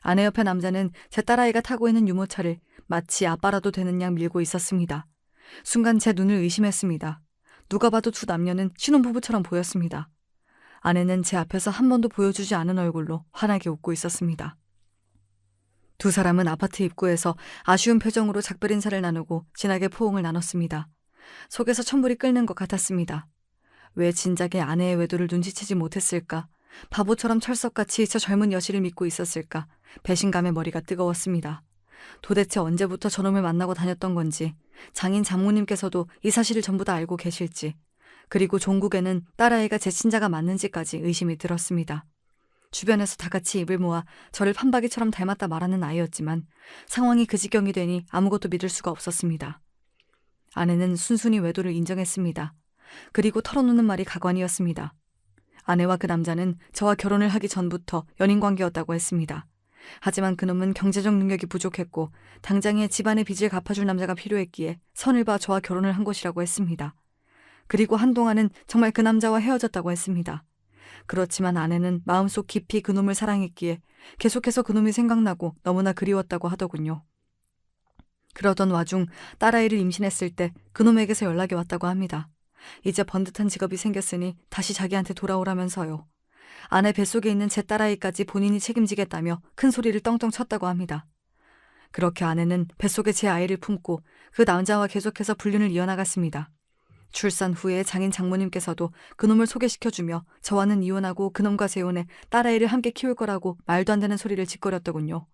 아내 옆에 남자는 제 딸아이가 타고 있는 유모차를 마치 아빠라도 되는 양 밀고 있었습니다. 순간 제 눈을 의심했습니다. 누가 봐도 두 남녀는 신혼부부처럼 보였습니다. 아내는 제 앞에서 한 번도 보여주지 않은 얼굴로 환하게 웃고 있었습니다. 두 사람은 아파트 입구에서 아쉬운 표정으로 작별 인사를 나누고 진하게 포옹을 나눴습니다. 속에서 천불이 끓는 것 같았습니다. 왜 진작에 아내의 외도를 눈치채지 못했을까? 바보처럼 철석같이 저 젊은 여실을 믿고 있었을까? 배신감에 머리가 뜨거웠습니다. 도대체 언제부터 저놈을 만나고 다녔던 건지, 장인 장모님께서도 이 사실을 전부 다 알고 계실지, 그리고 종국에는 딸아이가 제 친자가 맞는지까지 의심이 들었습니다. 주변에서 다 같이 입을 모아 저를 판박이처럼 닮았다 말하는 아이였지만 상황이 그 지경이 되니 아무것도 믿을 수가 없었습니다. 아내는 순순히 외도를 인정했습니다. 그리고 털어놓는 말이 가관이었습니다. 아내와 그 남자는 저와 결혼을 하기 전부터 연인관계였다고 했습니다. 하지만 그놈은 경제적 능력이 부족했고 당장에 집안의 빚을 갚아줄 남자가 필요했기에 선을 봐 저와 결혼을 한 것이라고 했습니다. 그리고 한동안은 정말 그 남자와 헤어졌다고 했습니다. 그렇지만 아내는 마음속 깊이 그놈을 사랑했기에 계속해서 그놈이 생각나고 너무나 그리웠다고 하더군요. 그러던 와중 딸아이를 임신했을 때 그놈에게서 연락이 왔다고 합니다. 이제 번듯한 직업이 생겼으니 다시 자기한테 돌아오라면서요. 아내 뱃속에 있는 제 딸아이까지 본인이 책임지겠다며 큰 소리를 떵떵 쳤다고 합니다. 그렇게 아내는 뱃속에 제 아이를 품고 그 남자와 계속해서 불륜을 이어나갔습니다. 출산 후에 장인 장모님께서도 그놈을 소개시켜주며 저와는 이혼하고 그놈과 재혼해 딸아이를 함께 키울 거라고 말도 안 되는 소리를 짓거렸더군요.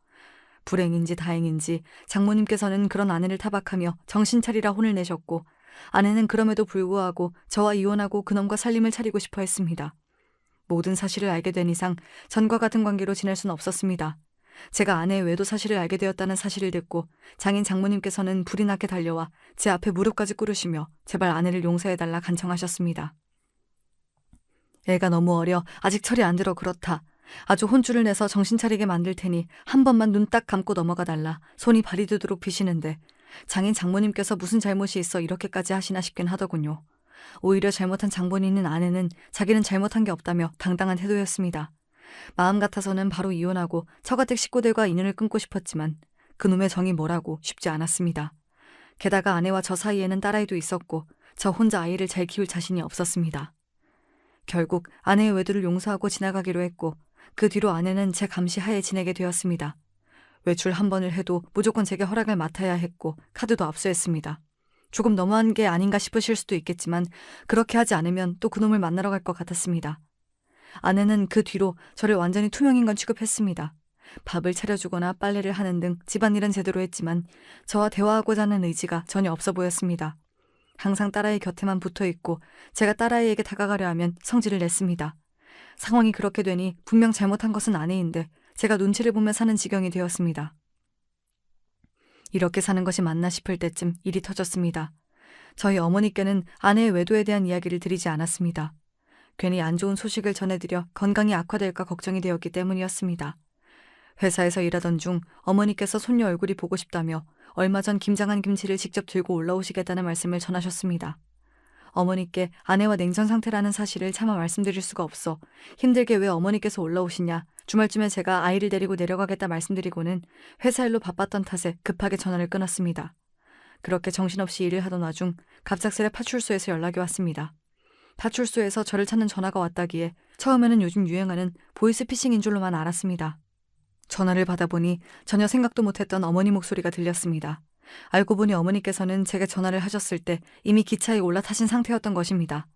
불행인지 다행인지 장모님께서는 그런 아내를 타박하며 정신 차리라 혼을 내셨고 아내는 그럼에도 불구하고 저와 이혼하고 그놈과 살림을 차리고 싶어 했습니다. 모든 사실을 알게 된 이상 전과 같은 관계로 지낼 수는 없었습니다. 제가 아내의 외도 사실을 알게 되었다는 사실을 듣고 장인 장모님께서는 불이 나게 달려와 제 앞에 무릎까지 꿇으시며 제발 아내를 용서해달라 간청하셨습니다. 애가 너무 어려 아직 철이 안 들어 그렇다. 아주 혼쭐을 내서 정신 차리게 만들 테니 한 번만 눈 딱 감고 넘어가 달라. 손이 발이 되도록 비시는데 장인 장모님께서 무슨 잘못이 있어 이렇게까지 하시나 싶긴 하더군요. 오히려 잘못한 장본인인 아내는 자기는 잘못한 게 없다며 당당한 태도였습니다. 마음 같아서는 바로 이혼하고 처가댁 식구들과 인연을 끊고 싶었지만 그놈의 정이 뭐라고 쉽지 않았습니다. 게다가 아내와 저 사이에는 딸아이도 있었고 저 혼자 아이를 잘 키울 자신이 없었습니다. 결국 아내의 외도를 용서하고 지나가기로 했고 그 뒤로 아내는 제 감시 하에 지내게 되었습니다. 외출 한 번을 해도 무조건 제게 허락을 맡아야 했고 카드도 압수했습니다. 조금 너무한 게 아닌가 싶으실 수도 있겠지만 그렇게 하지 않으면 또 그놈을 만나러 갈 것 같았습니다. 아내는 그 뒤로 저를 완전히 투명인간 취급했습니다. 밥을 차려주거나 빨래를 하는 등 집안일은 제대로 했지만 저와 대화하고자 하는 의지가 전혀 없어 보였습니다. 항상 딸아이 곁에만 붙어있고 제가 딸아이에게 다가가려 하면 성질을 냈습니다. 상황이 그렇게 되니 분명 잘못한 것은 아내인데 제가 눈치를 보며 사는 지경이 되었습니다. 이렇게 사는 것이 맞나 싶을 때쯤 일이 터졌습니다. 저희 어머니께는 아내의 외도에 대한 이야기를 드리지 않았습니다. 괜히 안 좋은 소식을 전해드려 건강이 악화될까 걱정이 되었기 때문이었습니다. 회사에서 일하던 중 어머니께서 손녀 얼굴이 보고 싶다며 얼마 전 김장한 김치를 직접 들고 올라오시겠다는 말씀을 전하셨습니다. 어머니께 아내와 냉전 상태라는 사실을 차마 말씀드릴 수가 없어 힘들게 왜 어머니께서 올라오시냐, 주말쯤에 제가 아이를 데리고 내려가겠다 말씀드리고는 회사 일로 바빴던 탓에 급하게 전화를 끊었습니다. 그렇게 정신없이 일을 하던 와중 갑작스레 파출소에서 연락이 왔습니다. 파출소에서 저를 찾는 전화가 왔다기에 처음에는 요즘 유행하는 보이스피싱인 줄로만 알았습니다. 전화를 받아보니 전혀 생각도 못했던 어머니 목소리가 들렸습니다. 알고 보니 어머니께서는 제게 전화를 하셨을 때 이미 기차에 올라타신 상태였던 것입니다.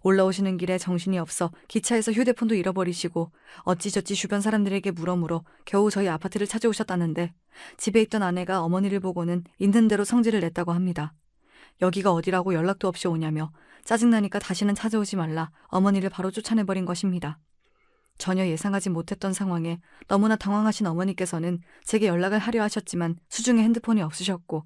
올라오시는 길에 정신이 없어 기차에서 휴대폰도 잃어버리시고 어찌저찌 주변 사람들에게 물어 겨우 저희 아파트를 찾아오셨다는데 집에 있던 아내가 어머니를 보고는 있는 대로 성질을 냈다고 합니다. 여기가 어디라고 연락도 없이 오냐며 짜증나니까 다시는 찾아오지 말라 어머니를 바로 쫓아내버린 것입니다. 전혀 예상하지 못했던 상황에 너무나 당황하신 어머니께서는 제게 연락을 하려 하셨지만 수중에 핸드폰이 없으셨고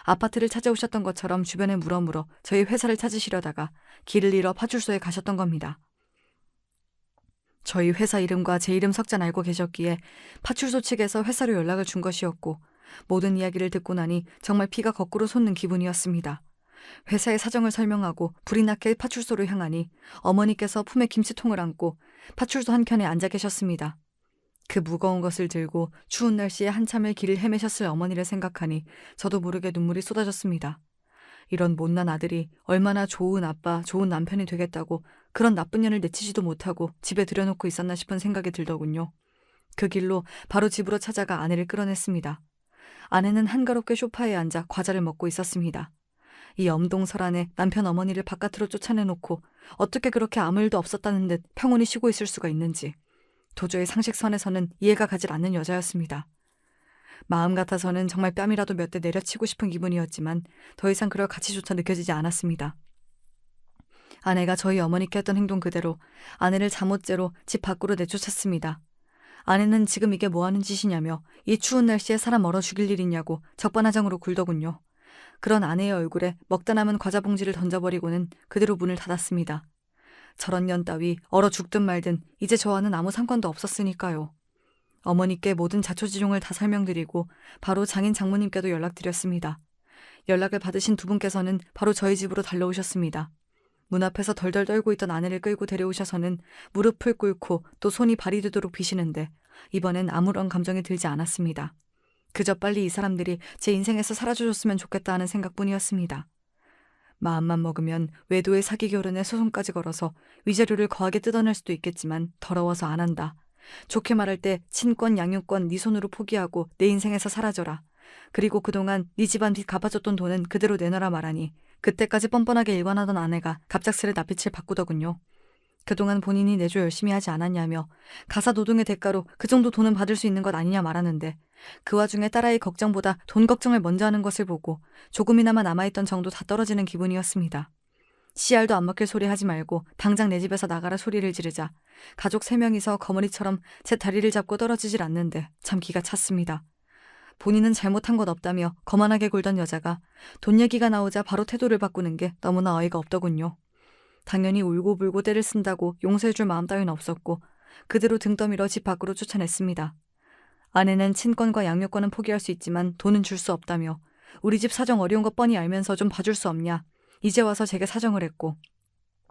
아파트를 찾아오셨던 것처럼 주변에 물어 저희 회사를 찾으시려다가 길을 잃어 파출소에 가셨던 겁니다. 저희 회사 이름과 제 이름 석잔 알고 계셨기에 파출소 측에서 회사로 연락을 준 것이었고 모든 이야기를 듣고 나니 정말 피가 거꾸로 솟는 기분이었습니다. 회사의 사정을 설명하고 불이 나게 파출소로 향하니 어머니께서 품에 김치통을 안고 파출소 한켠에 앉아 계셨습니다. 그 무거운 것을 들고 추운 날씨에 한참을 길을 헤매셨을 어머니를 생각하니 저도 모르게 눈물이 쏟아졌습니다. 이런 못난 아들이 얼마나 좋은 아빠, 좋은 남편이 되겠다고 그런 나쁜 년을 내치지도 못하고 집에 들여놓고 있었나 싶은 생각이 들더군요. 그 길로 바로 집으로 찾아가 아내를 끌어냈습니다. 아내는 한가롭게 소파에 앉아 과자를 먹고 있었습니다. 이 엄동설안에 남편 어머니를 바깥으로 쫓아내놓고 어떻게 그렇게 아무 일도 없었다는 듯 평온히 쉬고 있을 수가 있는지 도저히 상식선에서는 이해가 가질 않는 여자였습니다. 마음 같아서는 정말 뺨이라도 몇 대 내려치고 싶은 기분이었지만 더 이상 그럴 가치조차 느껴지지 않았습니다. 아내가 저희 어머니께 했던 행동 그대로 아내를 잠옷째로 집 밖으로 내쫓았습니다. 아내는 지금 이게 뭐하는 짓이냐며 이 추운 날씨에 사람 얼어 죽일 일이냐고 적반하장으로 굴더군요. 그런 아내의 얼굴에 먹다 남은 과자 봉지를 던져버리고는 그대로 문을 닫았습니다. 저런 년 따위 얼어 죽든 말든 이제 저와는 아무 상관도 없었으니까요. 어머니께 모든 자초지종을 다 설명드리고 바로 장인 장모님께도 연락드렸습니다. 연락을 받으신 두 분께서는 바로 저희 집으로 달려오셨습니다. 문 앞에서 덜덜 떨고 있던 아내를 끌고 데려오셔서는 무릎을 꿇고 또 손이 발이 되도록 비시는데 이번엔 아무런 감정이 들지 않았습니다. 그저 빨리 이 사람들이 제 인생에서 사라져줬으면 좋겠다 하는 생각뿐이었습니다. 마음만 먹으면 외도의 사기 결혼에 소송까지 걸어서 위자료를 거하게 뜯어낼 수도 있겠지만 더러워서 안 한다. 좋게 말할 때 친권 양육권 네 손으로 포기하고 내 인생에서 사라져라. 그리고 그동안 네 집안 빚 갚아줬던 돈은 그대로 내놔라 말하니 그때까지 뻔뻔하게 일관하던 아내가 갑작스레 낯빛을 바꾸더군요. 그동안 본인이 내조 열심히 하지 않았냐며 가사 노동의 대가로 그 정도 돈은 받을 수 있는 것 아니냐 말하는데 그 와중에 딸아이 걱정보다 돈 걱정을 먼저 하는 것을 보고 조금이나마 남아있던 정도 다 떨어지는 기분이었습니다. 씨알도 안 먹힐 소리 하지 말고 당장 내 집에서 나가라 소리를 지르자 가족 3명이서 거머리처럼 제 다리를 잡고 떨어지질 않는데 참 기가 찼습니다. 본인은 잘못한 것 없다며 거만하게 굴던 여자가 돈 얘기가 나오자 바로 태도를 바꾸는 게 너무나 어이가 없더군요. 당연히 울고불고 떼를 쓴다고 용서해줄 마음 따윈 없었고 그대로 등 떠밀어 집 밖으로 쫓아냈습니다. 아내는 친권과 양육권은 포기할 수 있지만 돈은 줄 수 없다며 우리 집 사정 어려운 거 뻔히 알면서 좀 봐줄 수 없냐. 이제 와서 제게 사정을 했고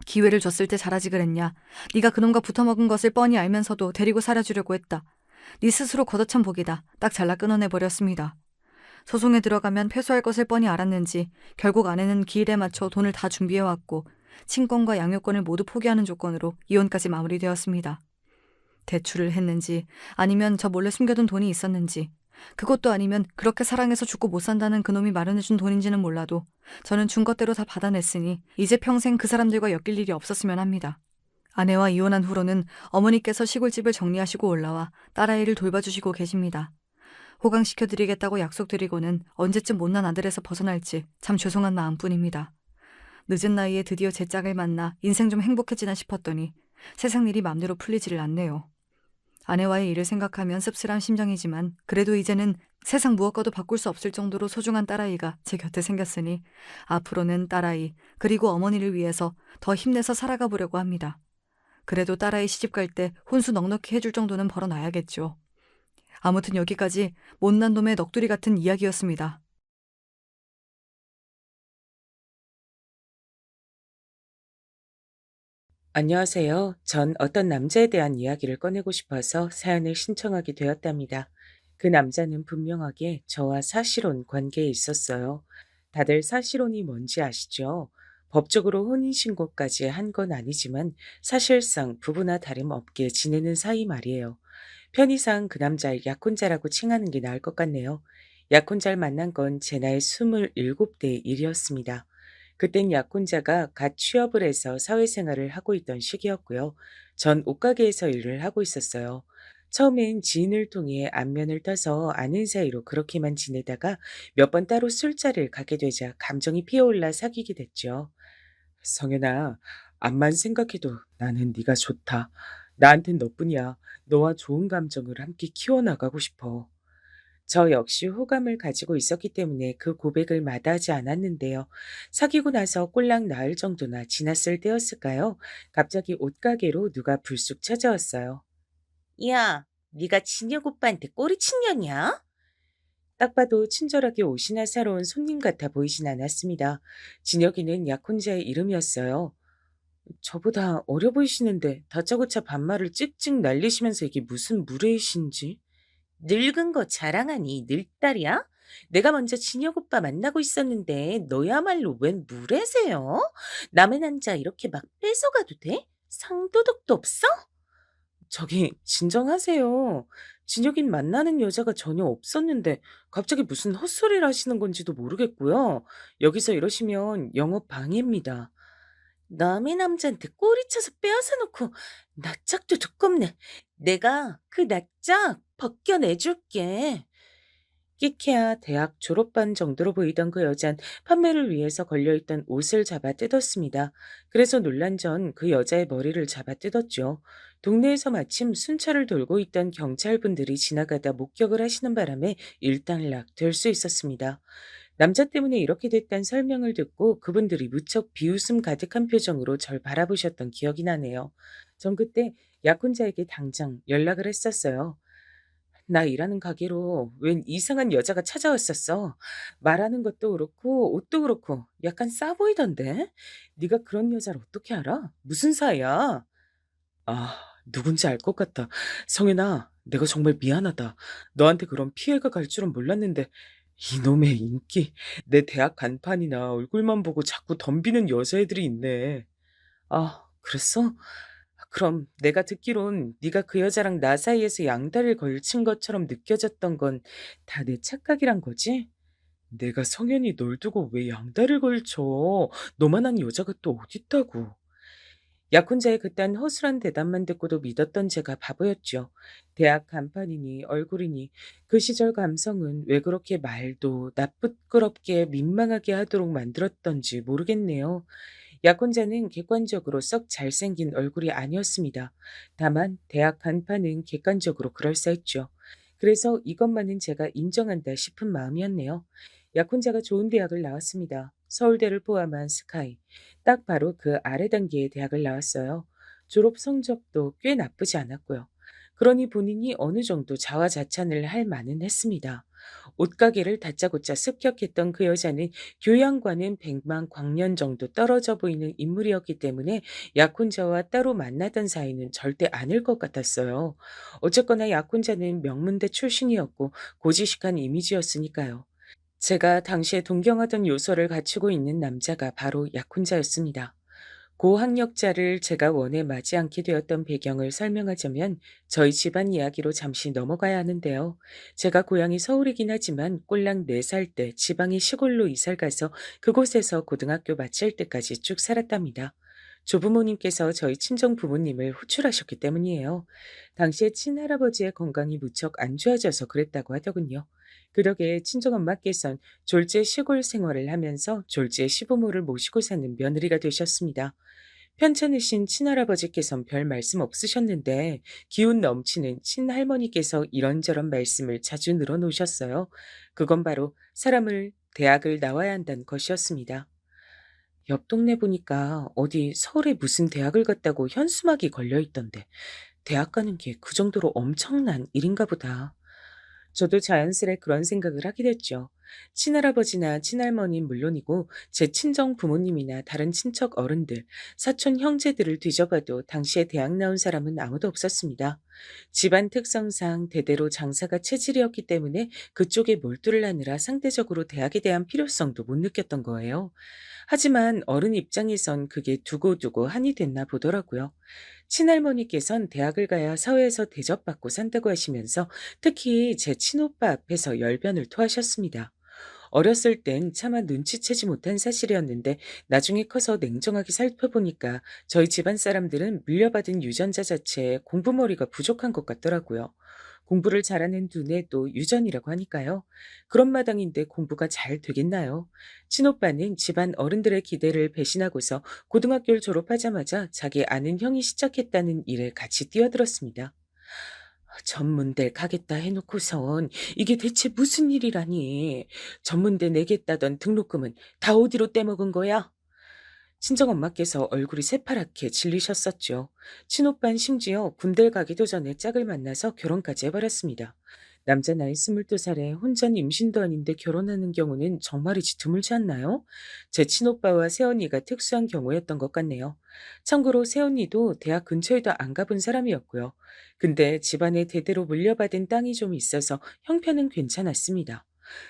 기회를 줬을 때 잘하지 그랬냐. 네가 그놈과 붙어먹은 것을 뻔히 알면서도 데리고 살아주려고 했다. 네 스스로 걷어찬 복이다. 딱 잘라 끊어내버렸습니다. 소송에 들어가면 패소할 것을 뻔히 알았는지 결국 아내는 기일에 맞춰 돈을 다 준비해왔고 친권과 양육권을 모두 포기하는 조건으로 이혼까지 마무리되었습니다. 대출을 했는지 아니면 저 몰래 숨겨둔 돈이 있었는지 그것도 아니면 그렇게 사랑해서 죽고 못 산다는 그놈이 마련해준 돈인지는 몰라도 저는 준 것대로 다 받아냈으니 이제 평생 그 사람들과 엮일 일이 없었으면 합니다. 아내와 이혼한 후로는 어머니께서 시골집을 정리하시고 올라와 딸아이를 돌봐주시고 계십니다. 호강시켜드리겠다고 약속드리고는 언제쯤 못난 아들에서 벗어날지 참 죄송한 마음뿐입니다. 늦은 나이에 드디어 제 짝을 만나 인생 좀 행복해지나 싶었더니 세상 일이 맘대로 풀리지를 않네요. 아내와의 일을 생각하면 씁쓸한 심정이지만 그래도 이제는 세상 무엇과도 바꿀 수 없을 정도로 소중한 딸아이가 제 곁에 생겼으니 앞으로는 딸아이 그리고 어머니를 위해서 더 힘내서 살아가 보려고 합니다. 그래도 딸아이 시집갈 때 혼수 넉넉히 해줄 정도는 벌어놔야겠죠. 아무튼 여기까지 못난 놈의 넋두리 같은 이야기였습니다. 안녕하세요. 전 어떤 남자에 대한 이야기를 꺼내고 싶어서 사연을 신청하게 되었답니다. 그 남자는 분명하게 저와 사실혼 관계에 있었어요. 다들 사실혼이 뭔지 아시죠? 법적으로 혼인신고까지 한 건 아니지만 사실상 부부나 다름없게 지내는 사이 말이에요. 편의상 그 남자를 약혼자라고 칭하는 게 나을 것 같네요. 약혼자를 만난 건 제 나이 27대 일이었습니다. 그땐 약혼자가 갓 취업을 해서 사회생활을 하고 있던 시기였고요. 전 옷가게에서 일을 하고 있었어요. 처음엔 지인을 통해 안면을 떠서 아는 사이로 그렇게만 지내다가 몇 번 따로 술자리를 가게 되자 감정이 피어올라 사귀게 됐죠. 성현아, 암만 생각해도 나는 네가 좋다. 나한텐 너뿐이야. 너와 좋은 감정을 함께 키워나가고 싶어. 저 역시 호감을 가지고 있었기 때문에 그 고백을 마다하지 않았는데요. 사귀고 나서 꼴랑 나흘 정도나 지났을 때였을까요? 갑자기 옷가게로 누가 불쑥 찾아왔어요. 야, 네가 진혁 오빠한테 꼬리친 년이야? 딱 봐도 친절하게 옷이나 사러 온 손님 같아 보이진 않았습니다. 진혁이는 약혼자의 이름이었어요. 저보다 어려 보이시는데 다짜고짜 반말을 찍찍 날리시면서 이게 무슨 무례이신지. 늙은 거 자랑하니 늙딸이야? 내가 먼저 진혁 오빠 만나고 있었는데 너야말로 웬 무례세요? 남의 남자 이렇게 막 뺏어가도 돼? 상도덕도 없어? 저기 진정하세요. 진혁인 만나는 여자가 전혀 없었는데 갑자기 무슨 헛소리를 하시는 건지도 모르겠고요. 여기서 이러시면 영업 방해입니다. 남의 남자한테 꼬리쳐서 빼앗아 놓고 낯짝도 두껍네. 내가 그 낯짝 벗겨내줄게. 끼케야 대학 졸업반 정도로 보이던 그 여잔 판매를 위해서 걸려있던 옷을 잡아 뜯었습니다. 그래서 놀란 전 그 여자의 머리를 잡아 뜯었죠. 동네에서 마침 순찰을 돌고 있던 경찰분들이 지나가다 목격을 하시는 바람에 일단락 될 수 있었습니다. 남자 때문에 이렇게 됐단 설명을 듣고 그분들이 무척 비웃음 가득한 표정으로 절 바라보셨던 기억이 나네요. 전 그때 약혼자에게 당장 연락을 했었어요. 나 일하는 가게로 웬 이상한 여자가 찾아왔었어. 말하는 것도 그렇고 옷도 그렇고 약간 싸 보이던데? 네가 그런 여자를 어떻게 알아? 무슨 사이야? 아, 누군지 알 것 같다. 성현아, 내가 정말 미안하다. 너한테 그런 피해가 갈 줄은 몰랐는데 이놈의 인기. 내 대학 간판이나 얼굴만 보고 자꾸 덤비는 여자애들이 있네. 아, 그랬어? 그럼 내가 듣기론 네가 그 여자랑 나 사이에서 양다리를 걸친 것처럼 느껴졌던 건 다 내 착각이란 거지? 내가 성현이 널 두고 왜 양다리를 걸쳐? 너만한 여자가 또 어딨다고. 약혼자의 그딴 허술한 대답만 듣고도 믿었던 제가 바보였죠. 대학 간판이니 얼굴이니 그 시절 감성은 왜 그렇게 말도 나쁘끄럽게 민망하게 하도록 만들었던지 모르겠네요. 약혼자는 객관적으로 썩 잘생긴 얼굴이 아니었습니다. 다만 대학 간판은 객관적으로 그럴싸했죠. 그래서 이것만은 제가 인정한다 싶은 마음이었네요. 약혼자가 좋은 대학을 나왔습니다. 서울대를 포함한 스카이. 딱 바로 그 아래 단계의 대학을 나왔어요. 졸업 성적도 꽤 나쁘지 않았고요. 그러니 본인이 어느 정도 자화자찬을 할 만은 했습니다. 옷가게를 다짜고짜 습격했던 그 여자는 교양과는 백만 광년 정도 떨어져 보이는 인물이었기 때문에 약혼자와 따로 만나던 사이는 절대 아닐 것 같았어요. 어쨌거나 약혼자는 명문대 출신이었고 고지식한 이미지였으니까요. 제가 당시에 동경하던 요소를 갖추고 있는 남자가 바로 약혼자였습니다. 고학력자를 제가 원해 맞지 않게 되었던 배경을 설명하자면 저희 집안 이야기로 잠시 넘어가야 하는데요. 제가 고향이 서울이긴 하지만 꼴랑 4살 때 지방의 시골로 이사를 가서 그곳에서 고등학교 마칠 때까지 쭉 살았답니다. 조부모님께서 저희 친정 부모님을 호출하셨기 때문이에요. 당시에 친할아버지의 건강이 무척 안 좋아져서 그랬다고 하더군요. 그러게 친정엄마께선 졸지에 시골 생활을 하면서 졸지에 시부모를 모시고 사는 며느리가 되셨습니다. 편찮으신 친할아버지께선 별 말씀 없으셨는데 기운 넘치는 친할머니께서 이런저런 말씀을 자주 늘어놓으셨어요. 그건 바로 사람을 대학을 나와야 한다는 것이었습니다. 옆 동네 보니까 어디 서울에 무슨 대학을 갔다고 현수막이 걸려 있던데 대학 가는 게 그 정도로 엄청난 일인가 보다. 저도 자연스레 그런 생각을 하게 됐죠. 친할아버지나 친할머니는 물론이고 제 친정 부모님이나 다른 친척 어른들, 사촌 형제들을 뒤져봐도 당시에 대학 나온 사람은 아무도 없었습니다. 집안 특성상 대대로 장사가 체질이었기 때문에 그쪽에 몰두를 하느라 상대적으로 대학에 대한 필요성도 못 느꼈던 거예요. 하지만 어른 입장에선 그게 두고두고 한이 됐나 보더라고요. 친할머니께선 대학을 가야 사회에서 대접받고 산다고 하시면서 특히 제 친오빠 앞에서 열변을 토하셨습니다. 어렸을 땐 차마 눈치채지 못한 사실이었는데 나중에 커서 냉정하게 살펴보니까 저희 집안 사람들은 물려받은 유전자 자체에 공부머리가 부족한 것 같더라고요. 공부를 잘하는 두뇌도 유전이라고 하니까요. 그런 마당인데 공부가 잘 되겠나요? 친오빠는 집안 어른들의 기대를 배신하고서 고등학교를 졸업하자마자 자기 아는 형이 시작했다는 일에 같이 뛰어들었습니다. 전문대 가겠다 해놓고선 이게 대체 무슨 일이라니. 전문대 내겠다던 등록금은 다 어디로 떼먹은 거야? 친정엄마께서 얼굴이 새파랗게 질리셨었죠. 친오빤 심지어 군대를 가기도 전에 짝을 만나서 결혼까지 해버렸습니다. 남자 나이 22살에 혼전 임신도 아닌데 결혼하는 경우는 정말이지 드물지 않나요? 제 친오빠와 새언니가 특수한 경우였던 것 같네요. 참고로 새언니도 대학 근처에도 안 가본 사람이었고요. 근데 집안에 대대로 물려받은 땅이 좀 있어서 형편은 괜찮았습니다.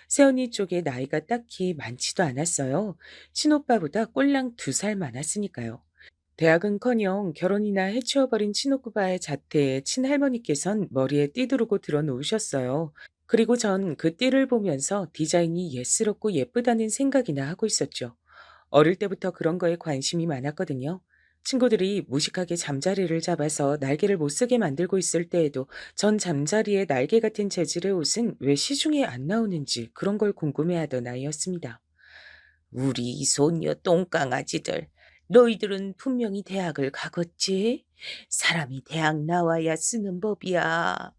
새언니 쪽에 나이가 딱히 많지도 않았어요. 친오빠보다 꼴랑 2살 많았으니까요. 대학은커녕 결혼이나 해치워버린 친오빠의 자태에 친할머니께선 머리에 띠 두르고 들어놓으셨어요. 그리고 전 그 띠를 보면서 디자인이 예스럽고 예쁘다는 생각이나 하고 있었죠. 어릴 때부터 그런 거에 관심이 많았거든요. 친구들이 무식하게 잠자리를 잡아서 날개를 못 쓰게 만들고 있을 때에도 전 잠자리에 날개 같은 재질의 옷은 왜 시중에 안 나오는지 그런 걸 궁금해하던 아이였습니다. 우리 손녀 똥강아지들, 너희들은 분명히 대학을 가겠지? 사람이 대학 나와야 쓰는 법이야.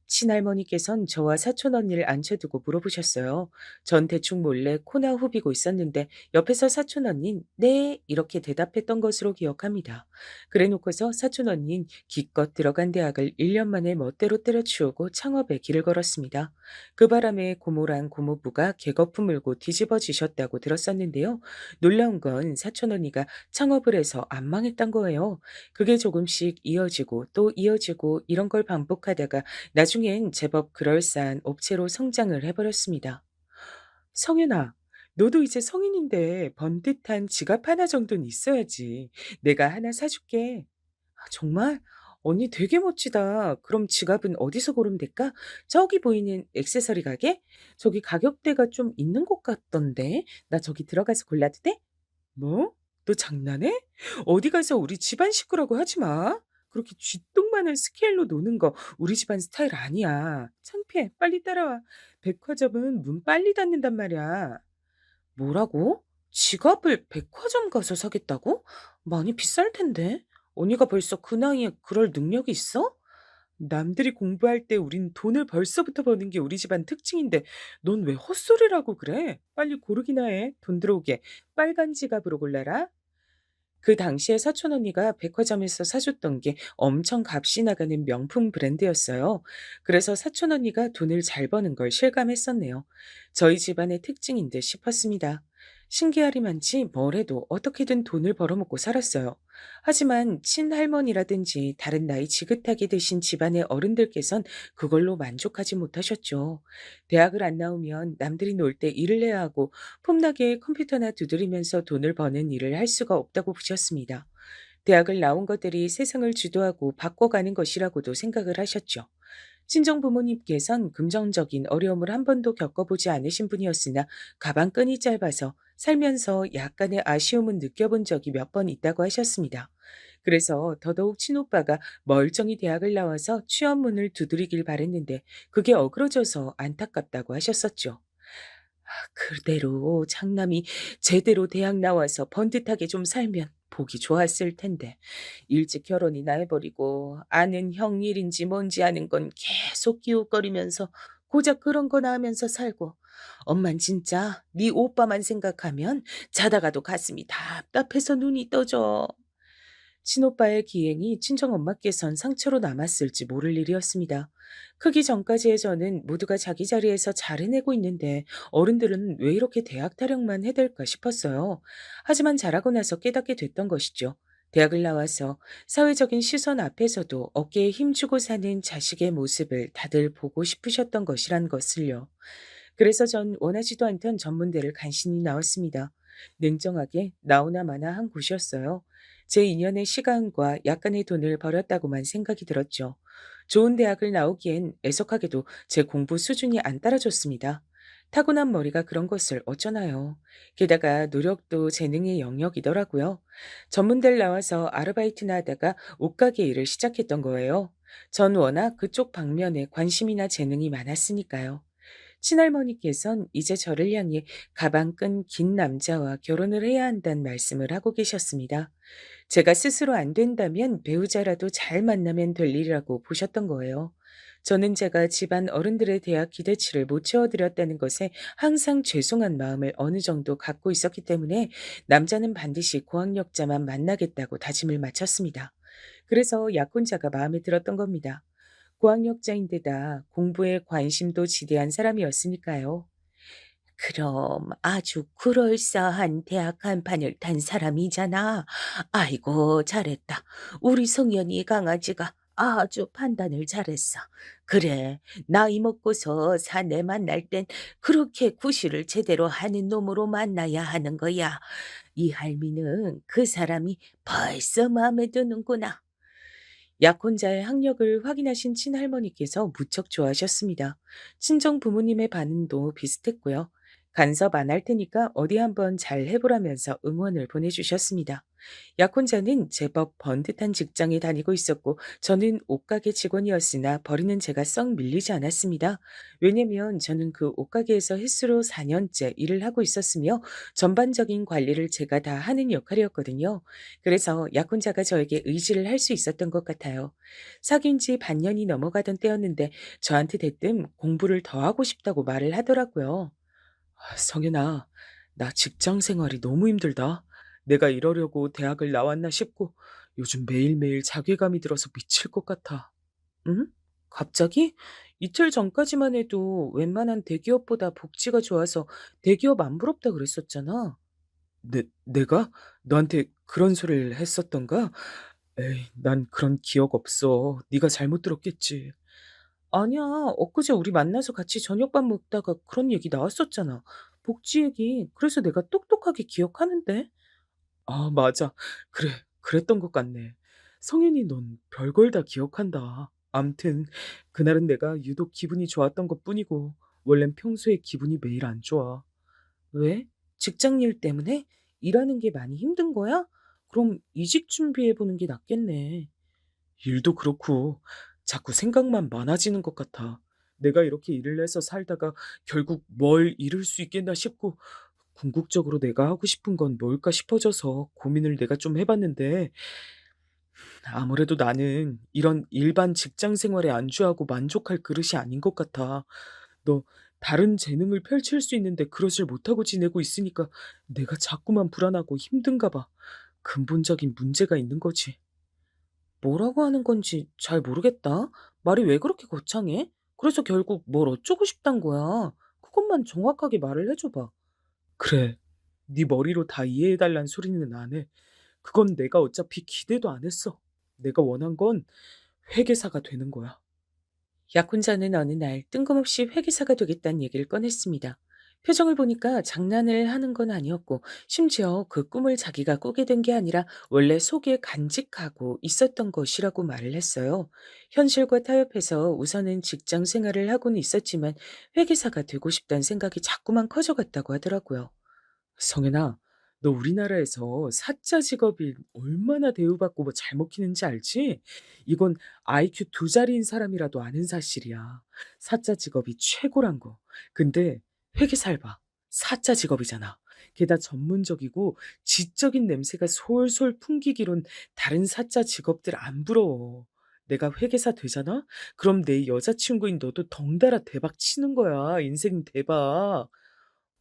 친할머니께선 저와 사촌 언니를 앉혀두고 물어보셨어요. 전 대충 몰래 코나 후비고 있었는데 옆에서 사촌 언닌 네 이렇게 대답했던 것으로 기억합니다. 그래놓고서 사촌 언닌 기껏 들어간 대학을 1년 만에 멋대로 때려치우고 창업에 길을 걸었습니다. 그 바람에 고모랑 고모부가 개거품 물고 뒤집어지셨다고 들었었는데요. 놀라운 건 사촌 언니가 창업을 해서 안 망했단 거예요. 그게 조금씩 이어지고 또 이어지고 이런 걸 반복하다가 나중엔 제법 그럴싸한 업체로 성장을 해버렸습니다. 성윤아, 너도 이제 성인인데 번듯한 지갑 하나 정도는 있어야지. 내가 하나 사줄게. 정말? 언니 되게 멋지다. 그럼 지갑은 어디서 고르면 될까? 저기 보이는 액세서리 가게? 저기 가격대가 좀 있는 것 같던데. 나 저기 들어가서 골라도 돼? 뭐? 너 장난해? 어디 가서 우리 집안 식구라고 하지 마. 그렇게 쥐똥마늘 스케일로 노는 거 우리 집안 스타일 아니야. 창피해. 빨리 따라와. 백화점은 문 빨리 닫는단 말이야. 뭐라고? 지갑을 백화점 가서 사겠다고? 많이 비쌀 텐데. 언니가 벌써 그 나이에 그럴 능력이 있어? 남들이 공부할 때 우린 돈을 벌써부터 버는 게 우리 집안 특징인데 넌 왜 헛소리라고 그래? 빨리 고르기나 해. 돈 들어오게. 빨간 지갑으로 골라라. 그 당시에 사촌 언니가 백화점에서 사줬던 게 엄청 값이 나가는 명품 브랜드였어요. 그래서 사촌 언니가 돈을 잘 버는 걸 실감했었네요. 저희 집안의 특징인 듯 싶었습니다. 신기하리만치 뭘 해도 어떻게든 돈을 벌어먹고 살았어요. 하지만 친할머니라든지 다른 나이 지긋하게 드신 집안의 어른들께선 그걸로 만족하지 못하셨죠. 대학을 안 나오면 남들이 놀 때 일을 해야 하고 폼나게 컴퓨터나 두드리면서 돈을 버는 일을 할 수가 없다고 보셨습니다. 대학을 나온 것들이 세상을 주도하고 바꿔가는 것이라고도 생각을 하셨죠. 친정 부모님께선 금전적인 어려움을 한 번도 겪어보지 않으신 분이었으나 가방끈이 짧아서 살면서 약간의 아쉬움은 느껴본 적이 몇 번 있다고 하셨습니다. 그래서 더더욱 친오빠가 멀쩡히 대학을 나와서 취업문을 두드리길 바랬는데 그게 어그러져서 안타깝다고 하셨었죠. 그대로 장남이 제대로 대학 나와서 번듯하게 좀 살면 보기 좋았을 텐데 일찍 결혼이나 해버리고 아는 형 일인지 뭔지 아는 건 계속 기웃거리면서 고작 그런 거나 하면서 살고 엄만 진짜 네 오빠만 생각하면 자다가도 가슴이 답답해서 눈이 떠져. 친오빠의 기행이 친정엄마께선 상처로 남았을지 모를 일이었습니다. 크기 전까지의 저는 모두가 자기 자리에서 잘 해내고 있는데 어른들은 왜 이렇게 대학 타령만 해댈까 싶었어요. 하지만 자라고 나서 깨닫게 됐던 것이죠. 대학을 나와서 사회적인 시선 앞에서도 어깨에 힘주고 사는 자식의 모습을 다들 보고 싶으셨던 것이란 것을요. 그래서 전 원하지도 않던 전문대를 간신히 나왔습니다. 냉정하게 나오나 마나 한 곳이었어요. 제 인연의 시간과 약간의 돈을 버렸다고만 생각이 들었죠. 좋은 대학을 나오기엔 애석하게도 제 공부 수준이 안 따라줬습니다. 타고난 머리가 그런 것을 어쩌나요. 게다가 노력도 재능의 영역이더라고요. 전문대를 나와서 아르바이트나 하다가 옷가게 일을 시작했던 거예요. 전 워낙 그쪽 방면에 관심이나 재능이 많았으니까요. 친할머니께선 이제 저를 향해 가방 끈 긴 남자와 결혼을 해야 한다는 말씀을 하고 계셨습니다. 제가 스스로 안 된다면 배우자라도 잘 만나면 될 일이라고 보셨던 거예요. 저는 제가 집안 어른들에 대한 기대치를 못 채워드렸다는 것에 항상 죄송한 마음을 어느 정도 갖고 있었기 때문에 남자는 반드시 고학력자만 만나겠다고 다짐을 마쳤습니다. 그래서 약혼자가 마음에 들었던 겁니다. 고학력자인데다 공부에 관심도 지대한 사람이었으니까요. 그럼 아주 그럴싸한 대학 한판을 탄 사람이잖아. 아이고, 잘했다. 우리 성현이 강아지가 아주 판단을 잘했어. 그래, 나이 먹고서 사내 만날 땐 그렇게 구실을 제대로 하는 놈으로 만나야 하는 거야. 이 할미는 그 사람이 벌써 마음에 드는구나. 약혼자의 학력을 확인하신 친할머니께서 무척 좋아하셨습니다. 친정 부모님의 반응도 비슷했고요. 간섭 안 할 테니까 어디 한번 잘 해보라면서 응원을 보내주셨습니다. 약혼자는 제법 번듯한 직장에 다니고 있었고 저는 옷가게 직원이었으나 버리는 제가 썩 밀리지 않았습니다. 왜냐면 저는 그 옷가게에서 횟수로 4년째 일을 하고 있었으며 전반적인 관리를 제가 다 하는 역할이었거든요. 그래서 약혼자가 저에게 의지를 할 수 있었던 것 같아요. 사귄 지 반년이 넘어가던 때였는데 저한테 대뜸 공부를 더 하고 싶다고 말을 하더라고요. 성현아, 나 직장 생활이 너무 힘들다. 내가 이러려고 대학을 나왔나 싶고 요즘 매일매일 자괴감이 들어서 미칠 것 같아. 응? 갑자기? 이틀 전까지만 해도 웬만한 대기업보다 복지가 좋아서 대기업 안 부럽다 그랬었잖아. 내가? 너한테 그런 소리를 했었던가? 에이, 난 그런 기억 없어. 네가 잘못 들었겠지. 아니야. 엊그제 우리 만나서 같이 저녁밥 먹다가 그런 얘기 나왔었잖아. 복지 얘기. 그래서 내가 똑똑하게 기억하는데. 아, 맞아. 그래. 그랬던 것 같네. 성현이 넌 별걸 다 기억한다. 암튼 그날은 내가 유독 기분이 좋았던 것뿐이고 원래는 평소에 기분이 매일 안 좋아. 왜? 직장 일 때문에? 일하는 게 많이 힘든 거야? 그럼 이직 준비해 보는 게 낫겠네. 일도 그렇고 자꾸 생각만 많아지는 것 같아. 내가 이렇게 일을 해서 살다가 결국 뭘 이룰 수 있겠나 싶고 궁극적으로 내가 하고 싶은 건 뭘까 싶어져서 고민을 내가 좀 해봤는데 아무래도 나는 이런 일반 직장 생활에 안주하고 만족할 그릇이 아닌 것 같아. 너 다른 재능을 펼칠 수 있는데 그러질 못하고 지내고 있으니까 내가 자꾸만 불안하고 힘든가 봐. 근본적인 문제가 있는 거지. 뭐라고 하는 건지 잘 모르겠다. 말이 왜 그렇게 거창해? 그래서 결국 뭘 어쩌고 싶단 거야. 그것만 정확하게 말을 해줘 봐. 그래. 네 머리로 다 이해해 달란 소리는 안 해. 그건 내가 어차피 기대도 안 했어. 내가 원한 건 회계사가 되는 거야. 약혼자는 어느 날 뜬금없이 회계사가 되겠다는 얘기를 꺼냈습니다. 표정을 보니까 장난을 하는 건 아니었고, 심지어 그 꿈을 자기가 꾸게 된 게 아니라 원래 속에 간직하고 있었던 것이라고 말을 했어요. 현실과 타협해서 우선은 직장 생활을 하고는 있었지만 회계사가 되고 싶다는 생각이 자꾸만 커져갔다고 하더라고요. 성현아, 너 우리나라에서 사짜 직업이 얼마나 대우받고 뭐 잘 먹히는지 알지? 이건 IQ 두 자리인 사람이라도 아는 사실이야. 사짜 직업이 최고란 거. 근데 회계사를 봐. 사짜 직업이잖아. 게다가 전문적이고 지적인 냄새가 솔솔 풍기기론 다른 사짜 직업들 안 부러워. 내가 회계사 되잖아? 그럼 내 여자친구인 너도 덩달아 대박 치는 거야. 인생 대박.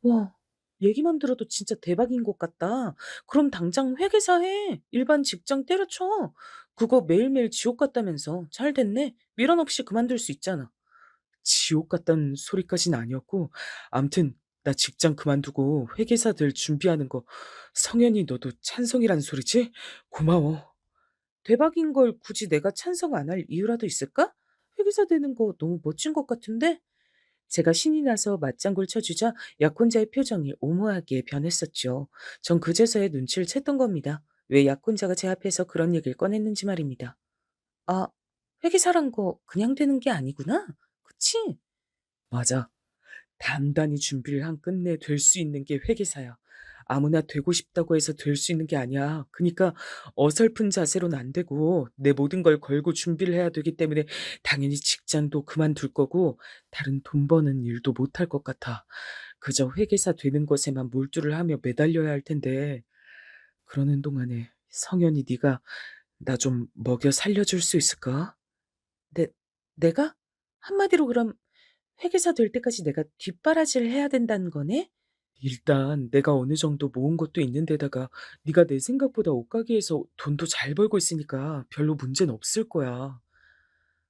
와. 얘기만 들어도 진짜 대박인 것 같다. 그럼 당장 회계사 해. 일반 직장 때려쳐. 그거 매일매일 지옥 같다면서. 잘 됐네. 미련 없이 그만둘 수 있잖아. 지옥 같다는 소리까진 아니었고, 암튼 나 직장 그만두고 회계사들 준비하는 거 성현이 너도 찬성이란 소리지? 고마워. 대박인 걸 굳이 내가 찬성 안 할 이유라도 있을까? 회계사 되는 거 너무 멋진 것 같은데? 제가 신이 나서 맞장구를 쳐주자 약혼자의 표정이 오모하게 변했었죠. 전 그제서야 눈치를 챘던 겁니다. 왜 약혼자가 제 앞에서 그런 얘기를 꺼냈는지 말입니다. 아, 회계사란 거 그냥 되는 게 아니구나. 그치? 맞아. 단단히 준비를 한 끝내 될 수 있는 게 회계사야. 아무나 되고 싶다고 해서 될 수 있는 게 아니야. 그니까 어설픈 자세로는 안 되고 내 모든 걸 걸고 준비를 해야 되기 때문에 당연히 직장도 그만둘 거고 다른 돈 버는 일도 못할 것 같아. 그저 회계사 되는 것에만 몰두를 하며 매달려야 할 텐데 그러는 동안에 성현이 네가 나 좀 먹여 살려줄 수 있을까? 내 내가? 한마디로 그럼 회계사 될 때까지 내가 뒷바라지를 해야 된다는 거네? 일단 내가 어느 정도 모은 것도 있는데다가 네가 내 생각보다 옷가게에서 돈도 잘 벌고 있으니까 별로 문제는 없을 거야.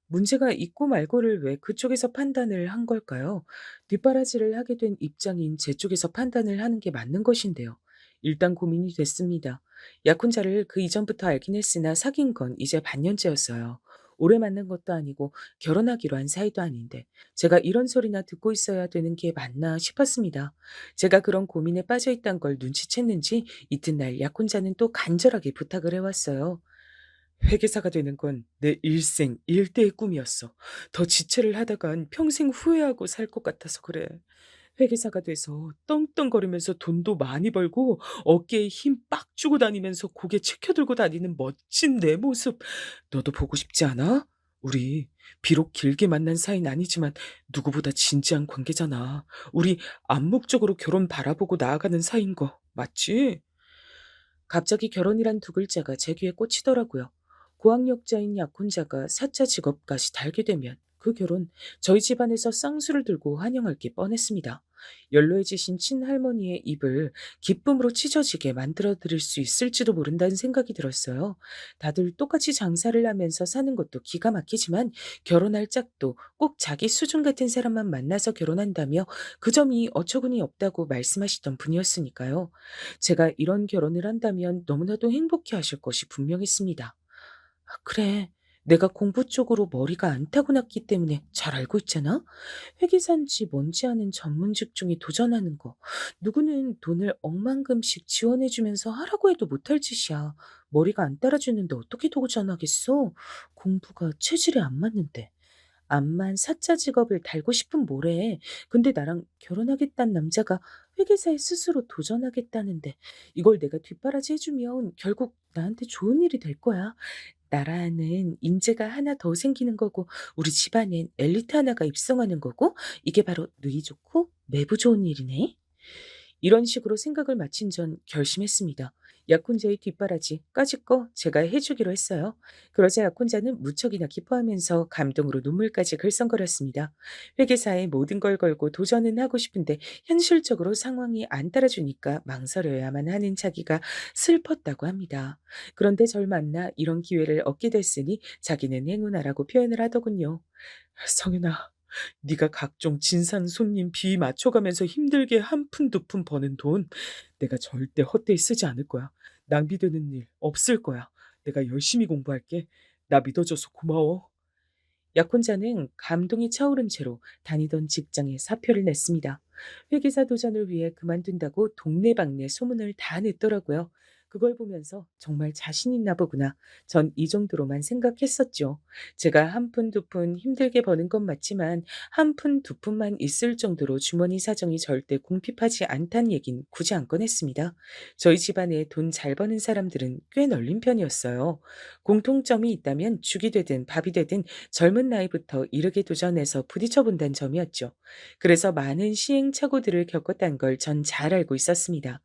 문제가 있고 말고를 왜 그쪽에서 판단을 한 걸까요? 뒷바라지를 하게 된 입장인 제 쪽에서 판단을 하는 게 맞는 것인데요. 일단 고민이 됐습니다. 약혼자를 그 이전부터 알긴 했으나 사귄 건 이제 반년째였어요. 오래 만난 것도 아니고 결혼하기로 한 사이도 아닌데 제가 이런 소리나 듣고 있어야 되는 게 맞나 싶었습니다. 제가 그런 고민에 빠져 있단 걸 눈치챘는지 이튿날 약혼자는 또 간절하게 부탁을 해왔어요. 회계사가 되는 건 내 일생 일대의 꿈이었어. 더 지체를 하다간 평생 후회하고 살 것 같아서 그래. 회계사가 돼서 떵떵거리면서 돈도 많이 벌고 어깨에 힘 빡 주고 다니면서 고개 치켜들고 다니는 멋진 내 모습 너도 보고 싶지 않아? 우리 비록 길게 만난 사이는 아니지만 누구보다 진지한 관계잖아. 우리 암묵적으로 결혼 바라보고 나아가는 사이인 거 맞지? 갑자기 결혼이란 두 글자가 제 귀에 꽂히더라고요. 고학력자인 약혼자가 사차 직업까지 달게 되면 그 결혼 저희 집안에서 쌍수를 들고 환영할 게 뻔했습니다. 연로해지신 친할머니의 입을 기쁨으로 찢어지게 만들어 드릴 수 있을지도 모른다는 생각이 들었어요. 다들 똑같이 장사를 하면서 사는 것도 기가 막히지만 결혼할 짝도 꼭 자기 수준 같은 사람만 만나서 결혼한다며 그 점이 어처구니 없다고 말씀하시던 분이었으니까요. 제가 이런 결혼을 한다면 너무나도 행복해 하실 것이 분명했습니다. 아, 그래. 내가 공부 쪽으로 머리가 안 타고났기 때문에 잘 알고 있잖아? 회계사인지 뭔지 아는 전문 직종에 도전하는 거. 누구는 돈을 억만금씩 지원해주면서 하라고 해도 못할 짓이야. 머리가 안 따라주는데 어떻게 도전하겠어? 공부가 체질에 안 맞는데. 암만 사짜 직업을 달고 싶은 뭐래. 근데 나랑 결혼하겠다는 남자가 회계사에 스스로 도전하겠다는데 이걸 내가 뒷바라지 해주면 결국 나한테 좋은 일이 될 거야. 나라는 인재가 하나 더 생기는 거고 우리 집안엔 엘리트 하나가 입성하는 거고 이게 바로 누이 좋고 매부 좋은 일이네. 이런 식으로 생각을 마친 전 결심했습니다. 약혼자의 뒷바라지 까짓 거 제가 해주기로 했어요. 그러자 약혼자는 무척이나 기뻐하면서 감동으로 눈물까지 글썽거렸습니다. 회계사에 모든 걸 걸고 도전은 하고 싶은데 현실적으로 상황이 안 따라주니까 망설여야만 하는 자기가 슬펐다고 합니다. 그런데 절 만나 이런 기회를 얻게 됐으니 자기는 행운아라고 표현을 하더군요. 성윤아, 네가 각종 진상 손님 비 맞춰가면서 힘들게 한 푼 두 푼 버는 돈 내가 절대 헛되이 쓰지 않을 거야. 낭비되는 일 없을 거야. 내가 열심히 공부할게. 나 믿어줘서 고마워. 약혼자는 감동이 차오른 채로 다니던 직장에 사표를 냈습니다. 회계사 도전을 위해 그만둔다고 동네방네 소문을 다 냈더라고요. 그걸 보면서 정말 자신 있나 보구나. 전 이 정도로만 생각했었죠. 제가 한 푼 두 푼 힘들게 버는 건 맞지만 한 푼 두 푼만 있을 정도로 주머니 사정이 절대 궁핍하지 않단 얘긴 굳이 안 꺼냈습니다. 저희 집안에 돈 잘 버는 사람들은 꽤 널린 편이었어요. 공통점이 있다면 죽이 되든 밥이 되든 젊은 나이부터 이르게 도전해서 부딪혀 본다는 점이었죠. 그래서 많은 시행착오들을 겪었다는 걸 전 잘 알고 있었습니다.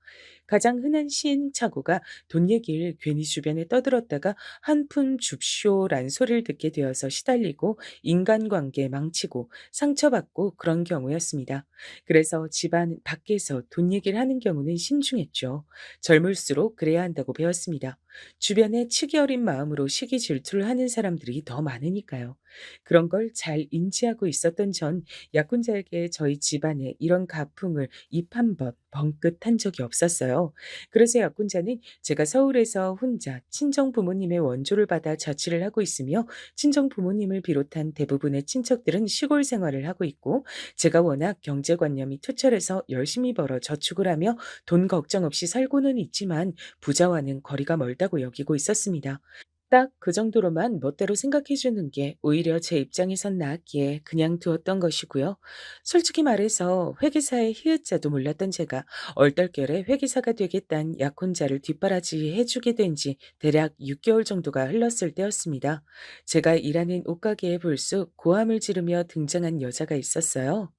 가장 흔한 시행착오가 돈 얘기를 괜히 주변에 떠들었다가 한 푼 줍쇼란 소리를 듣게 되어서 시달리고 인간관계 망치고 상처받고 그런 경우였습니다. 그래서 집안 밖에서 돈 얘기를 하는 경우는 신중했죠. 젊을수록 그래야 한다고 배웠습니다. 주변에 치기 어린 마음으로 시기 질투를 하는 사람들이 더 많으니까요. 그런 걸 잘 인지하고 있었던 전 약혼자에게 저희 집안에 이런 가풍을 입 한 번 벙긋한 적이 없었어요. 그래서 약혼자는 제가 서울에서 혼자 친정 부모님의 원조를 받아 자취를 하고 있으며 친정 부모님을 비롯한 대부분의 친척들은 시골 생활을 하고 있고 제가 워낙 경제관념이 투철해서 열심히 벌어 저축을 하며 돈 걱정 없이 살고는 있지만 부자와는 거리가 멀다고 여기고 있었습니다. 딱 그 정도로만 멋대로 생각해 주는 게 오히려 제 입장에선 나았기에 그냥 두었던 것이고요. 솔직히 말해서 회계사의 히읗자도 몰랐던 제가 얼떨결에 회계사가 되겠다는 약혼자를 뒷바라지해 주게 된 지 대략 6개월 정도가 흘렀을 때였습니다. 제가 일하는 옷가게에 불쑥 고함을 지르며 등장한 여자가 있었어요.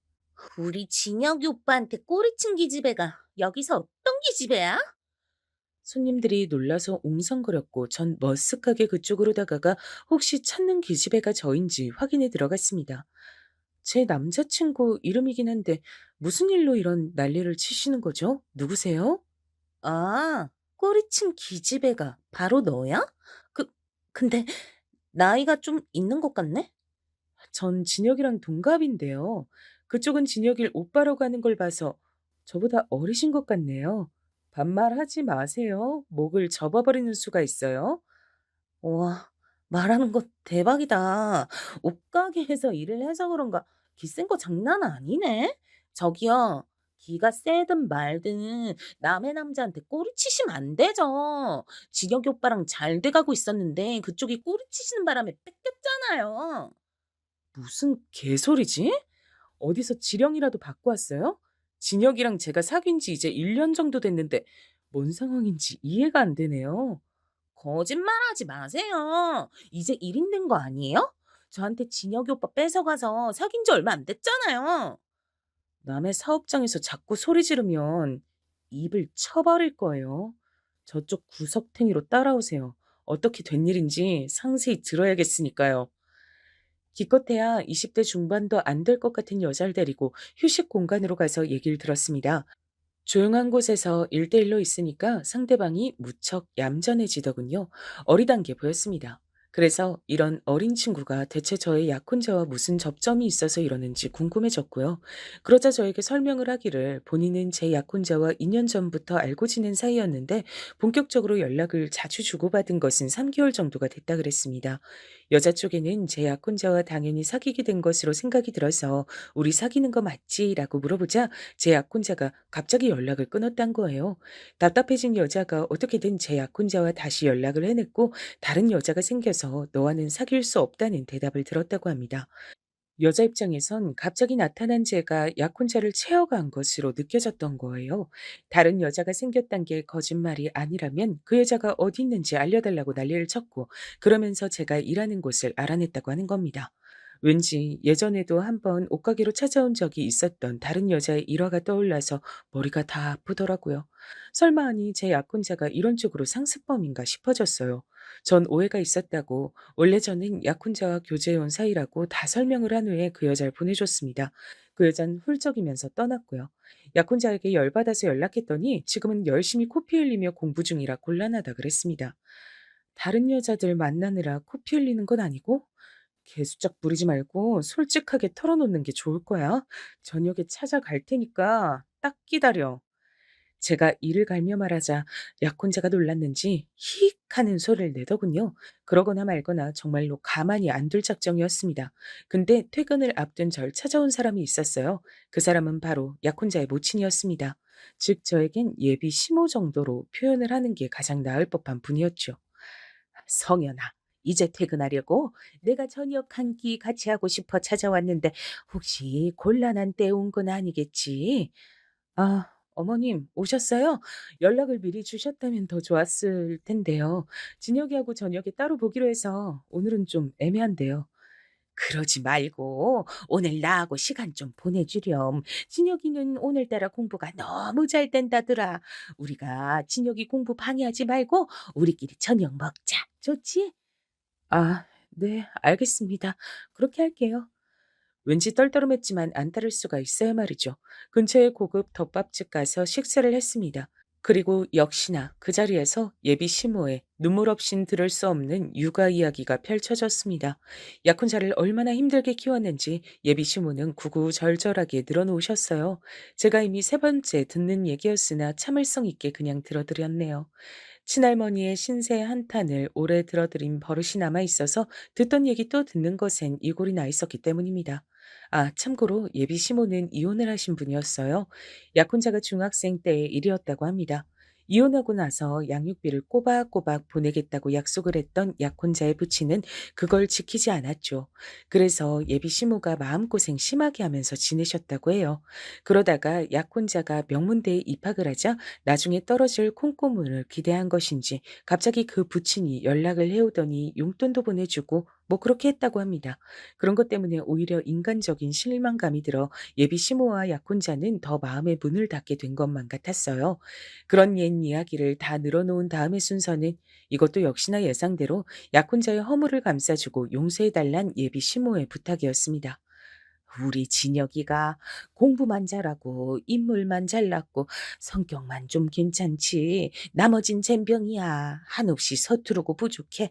우리 진혁이 오빠한테 꼬리친 기집애가 여기서 어떤 기집애야? 손님들이 놀라서 웅성거렸고 전 머쓱하게 그쪽으로 다가가 혹시 찾는 기집애가 저인지 확인해 들어갔습니다. 제 남자친구 이름이긴 한데 무슨 일로 이런 난리를 치시는 거죠? 누구세요? 아, 꼬리친 기집애가 바로 너야? 그, 근데 나이가 좀 있는 것 같네? 전 진혁이랑 동갑인데요. 그쪽은 진혁일 오빠라고 하는 걸 봐서 저보다 어리신 것 같네요. 반말하지 마세요. 목을 접어버리는 수가 있어요. 와, 말하는 거 대박이다. 옷가게에서 일을 해서 그런가 기센 거 장난 아니네? 저기요, 기가 세든 말든 남의 남자한테 꼬리치시면 안 되죠. 진혁이 오빠랑 잘 돼가고 있었는데 그쪽이 꼬리치시는 바람에 뺏겼잖아요. 무슨 개소리지? 어디서 지령이라도 받고 왔어요? 진혁이랑 제가 사귄 지 이제 1년 정도 됐는데 뭔 상황인지 이해가 안 되네요. 거짓말하지 마세요. 이제 1인 된 거 아니에요? 저한테 진혁이 오빠 뺏어가서 사귄 지 얼마 안 됐잖아요. 남의 사업장에서 자꾸 소리 지르면 입을 쳐버릴 거예요. 저쪽 구석탱이로 따라오세요. 어떻게 된 일인지 상세히 들어야겠으니까요. 기껏해야 20대 중반도 안 될 것 같은 여자를 데리고 휴식 공간으로 가서 얘기를 들었습니다. 조용한 곳에서 1대1로 있으니까 상대방이 무척 얌전해지더군요. 어리단 게 보였습니다. 그래서 이런 어린 친구가 대체 저의 약혼자와 무슨 접점이 있어서 이러는지 궁금해졌고요. 그러자 저에게 설명을 하기를 본인은 제 약혼자와 2년 전부터 알고 지낸 사이였는데 본격적으로 연락을 자주 주고받은 것은 3개월 정도가 됐다 그랬습니다. 여자 쪽에는 제 약혼자와 당연히 사귀게 된 것으로 생각이 들어서 우리 사귀는 거 맞지? 라고 물어보자 제 약혼자가 갑자기 연락을 끊었단 거예요. 답답해진 여자가 어떻게든 제 약혼자와 다시 연락을 해냈고 다른 여자가 생겨서 너와는 사귈 수 없다는 대답을 들었다고 합니다. 여자 입장에선 갑자기 나타난 제가 약혼자를 채워간 것으로 느껴졌던 거예요. 다른 여자가 생겼단 게 거짓말이 아니라면 그 여자가 어디 있는지 알려달라고 난리를 쳤고 그러면서 제가 일하는 곳을 알아냈다고 하는 겁니다. 왠지 예전에도 한번 옷가게로 찾아온 적이 있었던 다른 여자의 일화가 떠올라서 머리가 다 아프더라고요. 설마 하니 제 약혼자가 이런 쪽으로 상습범인가 싶어졌어요. 전 오해가 있었다고 원래 저는 약혼자와 교제해온 사이라고 다 설명을 한 후에 그 여자를 보내줬습니다. 그 여자는 훌쩍이면서 떠났고요. 약혼자에게 열받아서 연락했더니 지금은 열심히 코피 흘리며 공부 중이라 곤란하다 그랬습니다. 다른 여자들 만나느라 코피 흘리는 건 아니고 개수작 부리지 말고 솔직하게 털어놓는 게 좋을 거야. 저녁에 찾아갈 테니까 딱 기다려. 제가 이를 갈며 말하자 약혼자가 놀랐는지 히익 하는 소리를 내더군요. 그러거나 말거나 정말로 가만히 안 둘 작정이었습니다. 근데 퇴근을 앞둔 절 찾아온 사람이 있었어요. 그 사람은 바로 약혼자의 모친이었습니다. 즉 저에겐 예비 시모 정도로 표현을 하는 게 가장 나을 법한 분이었죠. 성현아, 이제 퇴근하려고 내가 저녁 한 끼 같이 하고 싶어 찾아왔는데 혹시 곤란한 때 온 건 아니겠지? 아, 어머님 오셨어요? 연락을 미리 주셨다면 더 좋았을 텐데요. 진혁이하고 저녁에 따로 보기로 해서 오늘은 좀 애매한데요. 그러지 말고 오늘 나하고 시간 좀 보내주렴. 진혁이는 오늘따라 공부가 너무 잘 된다더라. 우리가 진혁이 공부 방해하지 말고 우리끼리 저녁 먹자. 좋지? 아, 네, 알겠습니다. 그렇게 할게요. 왠지 떨떠름했지만 안 따를 수가 있어야 말이죠. 근처의 고급 덮밥집 가서 식사를 했습니다. 그리고 역시나 그 자리에서 예비 시모의 눈물 없인 들을 수 없는 육아 이야기가 펼쳐졌습니다. 약혼자를 얼마나 힘들게 키웠는지 예비 시모는 구구절절하게 늘어놓으셨어요. 제가 이미 세 번째 듣는 얘기였으나 참을성 있게 그냥 들어드렸네요. 친할머니의 신세 한탄을 오래 들어드린 버릇이 남아 있어서 듣던 얘기 또 듣는 것엔 이골이 나 있었기 때문입니다. 아, 참고로 예비 시모는 이혼을 하신 분이었어요. 약혼자가 중학생 때의 일이었다고 합니다. 이혼하고 나서 양육비를 꼬박꼬박 보내겠다고 약속을 했던 약혼자의 부친은 그걸 지키지 않았죠. 그래서 예비 시모가 마음고생 심하게 하면서 지내셨다고 해요. 그러다가 약혼자가 명문대에 입학을 하자 나중에 떨어질 콩고문을 기대한 것인지 갑자기 그 부친이 연락을 해오더니 용돈도 보내주고 뭐 그렇게 했다고 합니다. 그런 것 때문에 오히려 인간적인 실망감이 들어 예비 시모와 약혼자는 더 마음의 문을 닫게 된 것만 같았어요. 그런 옛 이야기를 다 늘어놓은 다음의 순서는 이것도 역시나 예상대로 약혼자의 허물을 감싸주고 용서해달란 예비 시모의 부탁이었습니다. 우리 진혁이가 공부만 잘하고 인물만 잘났고 성격만 좀 괜찮지. 나머진 젬병이야. 한없이 서투르고 부족해.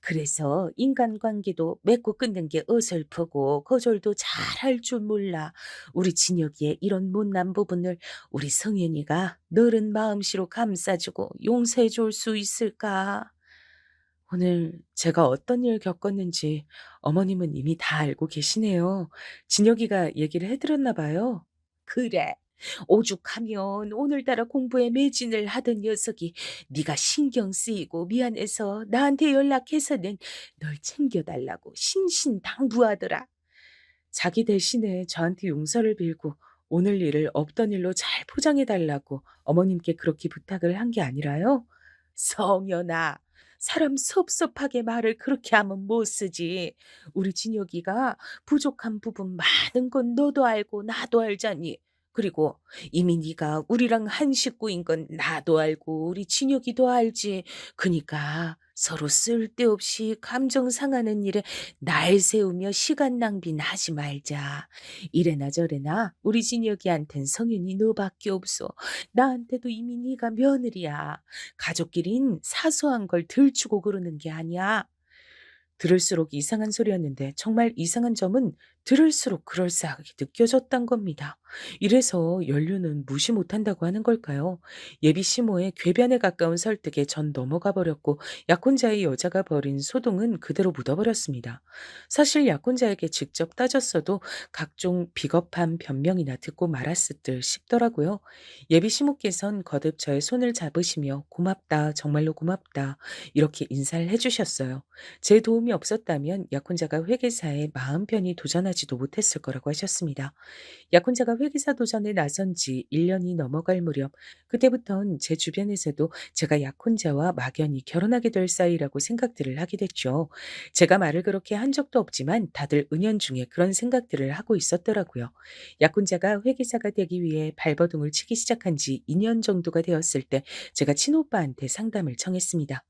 그래서 인간관계도 맺고 끊는 게 어설프고 거절도 잘할 줄 몰라. 우리 진혁이의 이런 못난 부분을 우리 성현이가 너른 마음씨로 감싸주고 용서해 줄 수 있을까? 오늘 제가 어떤 일 겪었는지 어머님은 이미 다 알고 계시네요. 진혁이가 얘기를 해드렸나 봐요. 그래. 오죽하면 오늘따라 공부에 매진을 하던 녀석이 네가 신경 쓰이고 미안해서 나한테 연락해서는 널 챙겨달라고 신신당부하더라. 자기 대신에 저한테 용서를 빌고 오늘 일을 없던 일로 잘 포장해달라고 어머님께 그렇게 부탁을 한 게 아니라요? 성현아, 사람 섭섭하게 말을 그렇게 하면 못 쓰지. 우리 진혁이가 부족한 부분 많은 건 너도 알고 나도 알잖니. 그리고 이미 네가 우리랑 한 식구인 건 나도 알고 우리 진혁이도 알지. 그니까 서로 쓸데없이 감정 상하는 일에 날 세우며 시간 낭비는 하지 말자. 이래나 저래나 우리 진혁이한텐 성현이 너밖에 없어. 나한테도 이미 네가 며느리야. 가족끼린 사소한 걸 들추고 그러는 게 아니야. 들을수록 이상한 소리였는데 정말 이상한 점은 들을수록 그럴싸하게 느껴졌단 겁니다. 이래서 연륜은 무시 못한다고 하는 걸까요? 예비 시모의 궤변에 가까운 설득에 전 넘어가 버렸고 약혼자의 여자가 벌인 소동은 그대로 묻어버렸습니다. 사실 약혼자에게 직접 따졌어도 각종 비겁한 변명이나 듣고 말았을 듯 싶더라고요. 예비 시모께선 거듭 저의 손을 잡으시며 고맙다, 정말로 고맙다 이렇게 인사를 해주셨어요. 제 도움이 없었다면 약혼자가 회계사에 마음 편히 도전하지도 못했을 거라고 하셨습니다. 약혼자가 회계사 도전에 나선 지 1년이 넘어갈 무렵 그때부턴 제 주변에서도 제가 약혼자와 막연히 결혼하게 될 사이라고 생각들을 하게 됐죠. 제가 말을 그렇게 한 적도 없지만 다들 은연중에 그런 생각들을 하고 있었더라고요. 약혼자가 회계사가 되기 위해 발버둥을 치기 시작한 지 2년 정도가 되었을 때 제가 친오빠한테 상담을 청했습니다.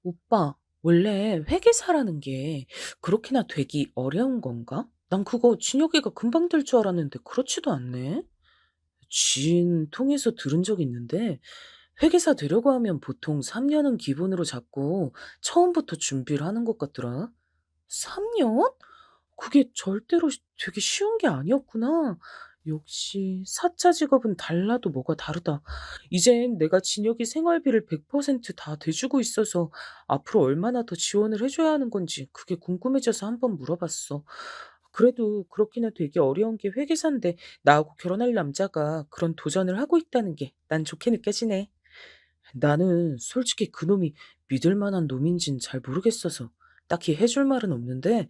오빠, 원래 회계사라는 게 그렇게나 되기 어려운 건가? 난 그거 준혁이가 금방 될 줄 알았는데 그렇지도 않네. 지인 통해서 들은 적 있는데 회계사 되려고 하면 보통 3년은 기본으로 잡고 처음부터 준비를 하는 것 같더라. 3년? 그게 절대로 되게 쉬운 게 아니었구나. 역시 사차 직업은 달라도 뭐가 다르다. 이젠 내가 진혁이 생활비를 100%다 대주고 있어서 앞으로 얼마나 더 지원을 해줘야 하는 건지 그게 궁금해져서 한번 물어봤어. 그래도 그렇게나 되게 어려운 게 회계사인데 나하고 결혼할 남자가 그런 도전을 하고 있다는 게 난 좋게 느껴지네. 나는 솔직히 그놈이 믿을 만한 놈인진 잘 모르겠어서 딱히 해줄 말은 없는데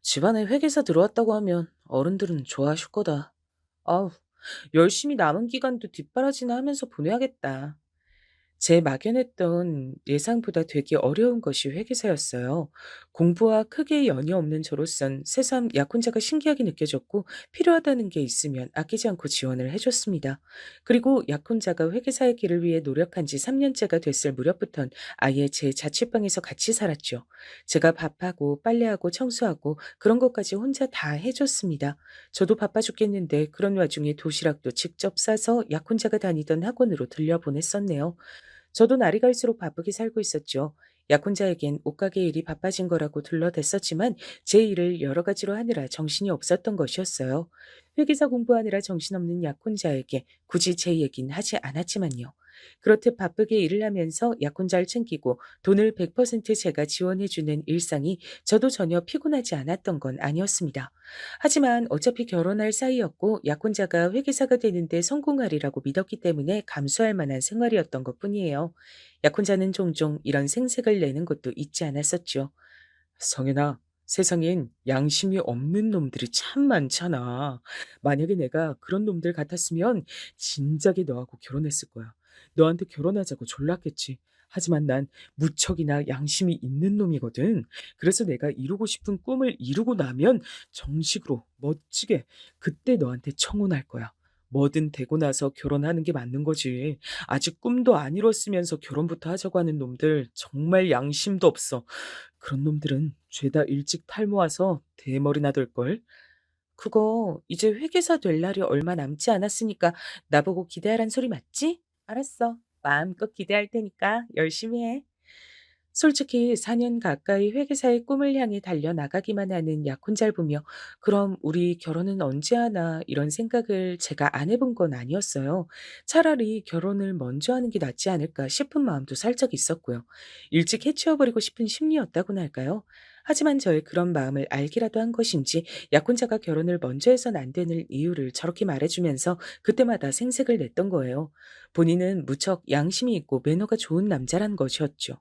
집안에 회계사 들어왔다고 하면 어른들은 좋아하실 거다. 아우, 열심히 남은 기간도 뒷바라지나 하면서 보내야겠다. 제 막연했던 예상보다 되게 어려운 것이 회계사였어요. 공부와 크게 연이 없는 저로선 새삼 약혼자가 신기하게 느껴졌고 필요하다는 게 있으면 아끼지 않고 지원을 해줬습니다. 그리고 약혼자가 회계사의 길을 위해 노력한 지 3년째가 됐을 무렵부턴 아예 제 자취방에서 같이 살았죠. 제가 밥하고 빨래하고 청소하고 그런 것까지 혼자 다 해줬습니다. 저도 바빠 죽겠는데 그런 와중에 도시락도 직접 싸서 약혼자가 다니던 학원으로 들려보냈었네요. 저도 날이 갈수록 바쁘게 살고 있었죠. 약혼자에겐 옷가게 일이 바빠진 거라고 둘러댔었지만 제 일을 여러 가지로 하느라 정신이 없었던 것이었어요. 회계사 공부하느라 정신없는 약혼자에게 굳이 제 얘긴 하지 않았지만요. 그렇듯 바쁘게 일을 하면서 약혼자를 챙기고 돈을 100% 제가 지원해주는 일상이 저도 전혀 피곤하지 않았던 건 아니었습니다. 하지만 어차피 결혼할 사이였고 약혼자가 회계사가 되는데 성공하리라고 믿었기 때문에 감수할 만한 생활이었던 것뿐이에요. 약혼자는 종종 이런 생색을 내는 것도 잊지 않았었죠. 성현아, 세상엔 양심이 없는 놈들이 참 많잖아. 만약에 내가 그런 놈들 같았으면 진작에 너하고 결혼했을 거야. 너한테 결혼하자고 졸랐겠지. 하지만 난 무척이나 양심이 있는 놈이거든. 그래서 내가 이루고 싶은 꿈을 이루고 나면 정식으로 멋지게 그때 너한테 청혼할 거야. 뭐든 되고 나서 결혼하는 게 맞는 거지. 아직 꿈도 안 이뤘으면서 결혼부터 하자고 하는 놈들 정말 양심도 없어. 그런 놈들은 죄다 일찍 탈모와서 대머리나 될걸? 그거 이제 회계사 될 날이 얼마 남지 않았으니까 나보고 기대하란 소리 맞지? 알았어. 마음껏 기대할 테니까 열심히 해. 솔직히 4년 가까이 회계사의 꿈을 향해 달려나가기만 하는 약혼자를 보며 그럼 우리 결혼은 언제 하나 이런 생각을 제가 안 해본 건 아니었어요. 차라리 결혼을 먼저 하는 게 낫지 않을까 싶은 마음도 살짝 있었고요. 일찍 해치워버리고 싶은 심리였다고나 할까요? 하지만 저의 그런 마음을 알기라도 한 것인지 약혼자가 결혼을 먼저 해선 안 되는 이유를 저렇게 말해주면서 그때마다 생색을 냈던 거예요. 본인은 무척 양심이 있고 매너가 좋은 남자란 것이었죠.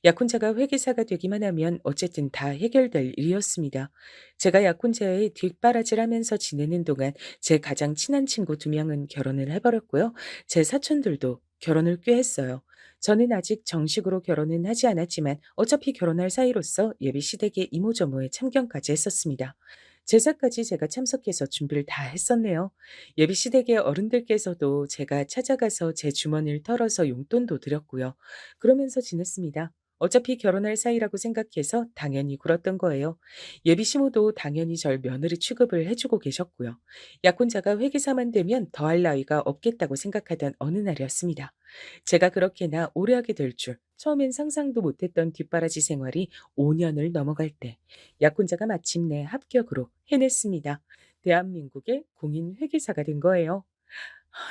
약혼자가 회계사가 되기만 하면 어쨌든 다 해결될 일이었습니다. 제가 약혼자의 뒷바라지를 하면서 지내는 동안 제 가장 친한 친구 2명은 결혼을 해버렸고요. 제 사촌들도 결혼을 꽤 했어요. 저는 아직 정식으로 결혼은 하지 않았지만 어차피 결혼할 사이로서 예비 시댁의 이모저모에 참견까지 했었습니다. 제사까지 제가 참석해서 준비를 다 했었네요. 예비 시댁의 어른들께서도 제가 찾아가서 제 주머니를 털어서 용돈도 드렸고요. 그러면서 지냈습니다. 어차피 결혼할 사이라고 생각해서 당연히 굴었던 거예요. 예비 시모도 당연히 절 며느리 취급을 해주고 계셨고요. 약혼자가 회계사만 되면 더할 나위가 없겠다고 생각하던 어느 날이었습니다. 제가 그렇게나 오래 하게 될 줄 처음엔 상상도 못했던 뒷바라지 생활이 5년을 넘어갈 때 약혼자가 마침내 합격으로 해냈습니다. 대한민국의 공인 회계사가 된 거예요.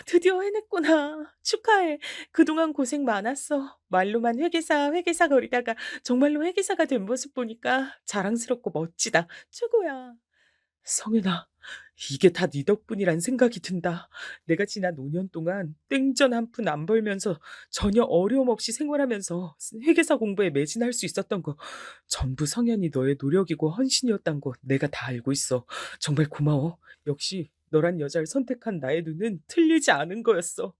드디어 해냈구나. 축하해. 그동안 고생 많았어. 말로만 회계사, 회계사 거리다가 정말로 회계사가 된 모습 보니까 자랑스럽고 멋지다. 최고야. 성윤아, 이게 다 네 덕분이란 생각이 든다. 내가 지난 5년 동안 땡전 한 푼 안 벌면서 전혀 어려움 없이 생활하면서 회계사 공부에 매진할 수 있었던 거 전부 성현이 너의 노력이고 헌신이었단 거 내가 다 알고 있어. 정말 고마워. 역시 너란 여자를 선택한 나의 눈은 틀리지 않은 거였어.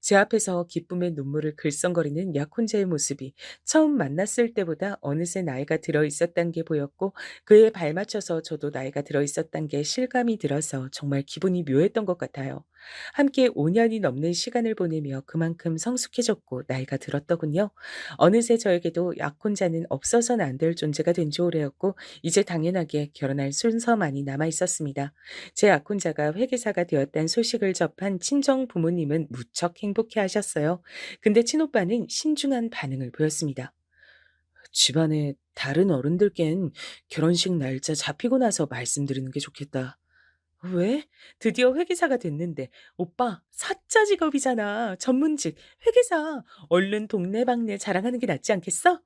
제 앞에서 기쁨의 눈물을 글썽거리는 약혼자의 모습이 처음 만났을 때보다 어느새 나이가 들어 있었단 게 보였고 그에 발맞춰서 저도 나이가 들어 있었단 게 실감이 들어서 정말 기분이 묘했던 것 같아요. 함께 5년이 넘는 시간을 보내며 그만큼 성숙해졌고 나이가 들었더군요. 어느새 저에게도 약혼자는 없어서는 안 될 존재가 된 지 오래였고 이제 당연하게 결혼할 순서만이 남아 있었습니다. 제 약혼자가 회계사가 되었다는 소식을 접한 친정 부모님은 무척 행복해 하셨어요. 근데 친오빠는 신중한 반응을 보였습니다. 집안에 다른 어른들께는 결혼식 날짜 잡히고 나서 말씀드리는 게 좋겠다. 왜? 드디어 회계사가 됐는데. 오빠, 사짜 직업이잖아. 전문직, 회계사. 얼른 동네방네 자랑하는 게 낫지 않겠어?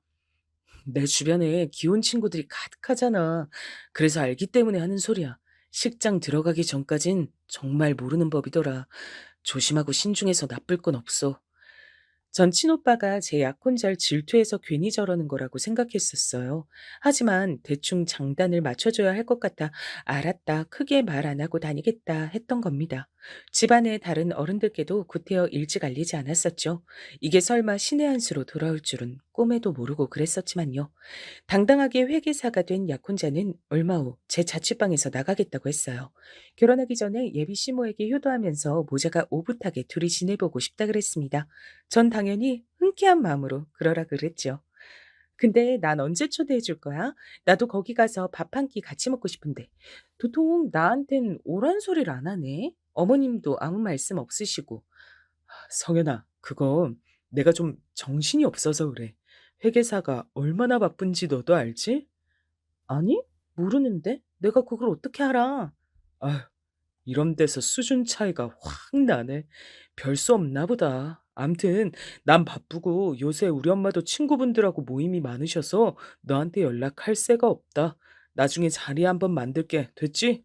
내 주변에 기혼 친구들이 가득하잖아. 그래서 알기 때문에 하는 소리야. 식장 들어가기 전까진 정말 모르는 법이더라. 조심하고 신중해서 나쁠 건 없어. 전 친오빠가 제 약혼자를 질투해서 괜히 저러는 거라고 생각했었어요. 하지만 대충 장단을 맞춰줘야 할 것 같아 알았다, 크게 말 안 하고 다니겠다 했던 겁니다. 집안의 다른 어른들께도 구태여 일찍 알리지 않았었죠. 이게 설마 신의 한 수로 돌아올 줄은 꿈에도 모르고 그랬었지만요. 당당하게 회계사가 된 약혼자는 얼마 후 제 자취방에서 나가겠다고 했어요. 결혼하기 전에 예비 시모에게 효도하면서 모자가 오붓하게 둘이 지내보고 싶다 그랬습니다. 전 당연히 흔쾌한 마음으로 그러라 그랬죠. 근데 난 언제 초대해 줄 거야? 나도 거기 가서 밥 한 끼 같이 먹고 싶은데. 도통 나한텐 오란 소리를 안 하네. 어머님도 아무 말씀 없으시고. 성현아, 그건 내가 좀 정신이 없어서 그래. 회계사가 얼마나 바쁜지 너도 알지? 아니? 모르는데? 내가 그걸 어떻게 알아? 아휴, 이런 데서 수준 차이가 확 나네. 별 수 없나 보다. 암튼 난 바쁘고 요새 우리 엄마도 친구분들하고 모임이 많으셔서 너한테 연락할 새가 없다. 나중에 자리 한번 만들게. 됐지?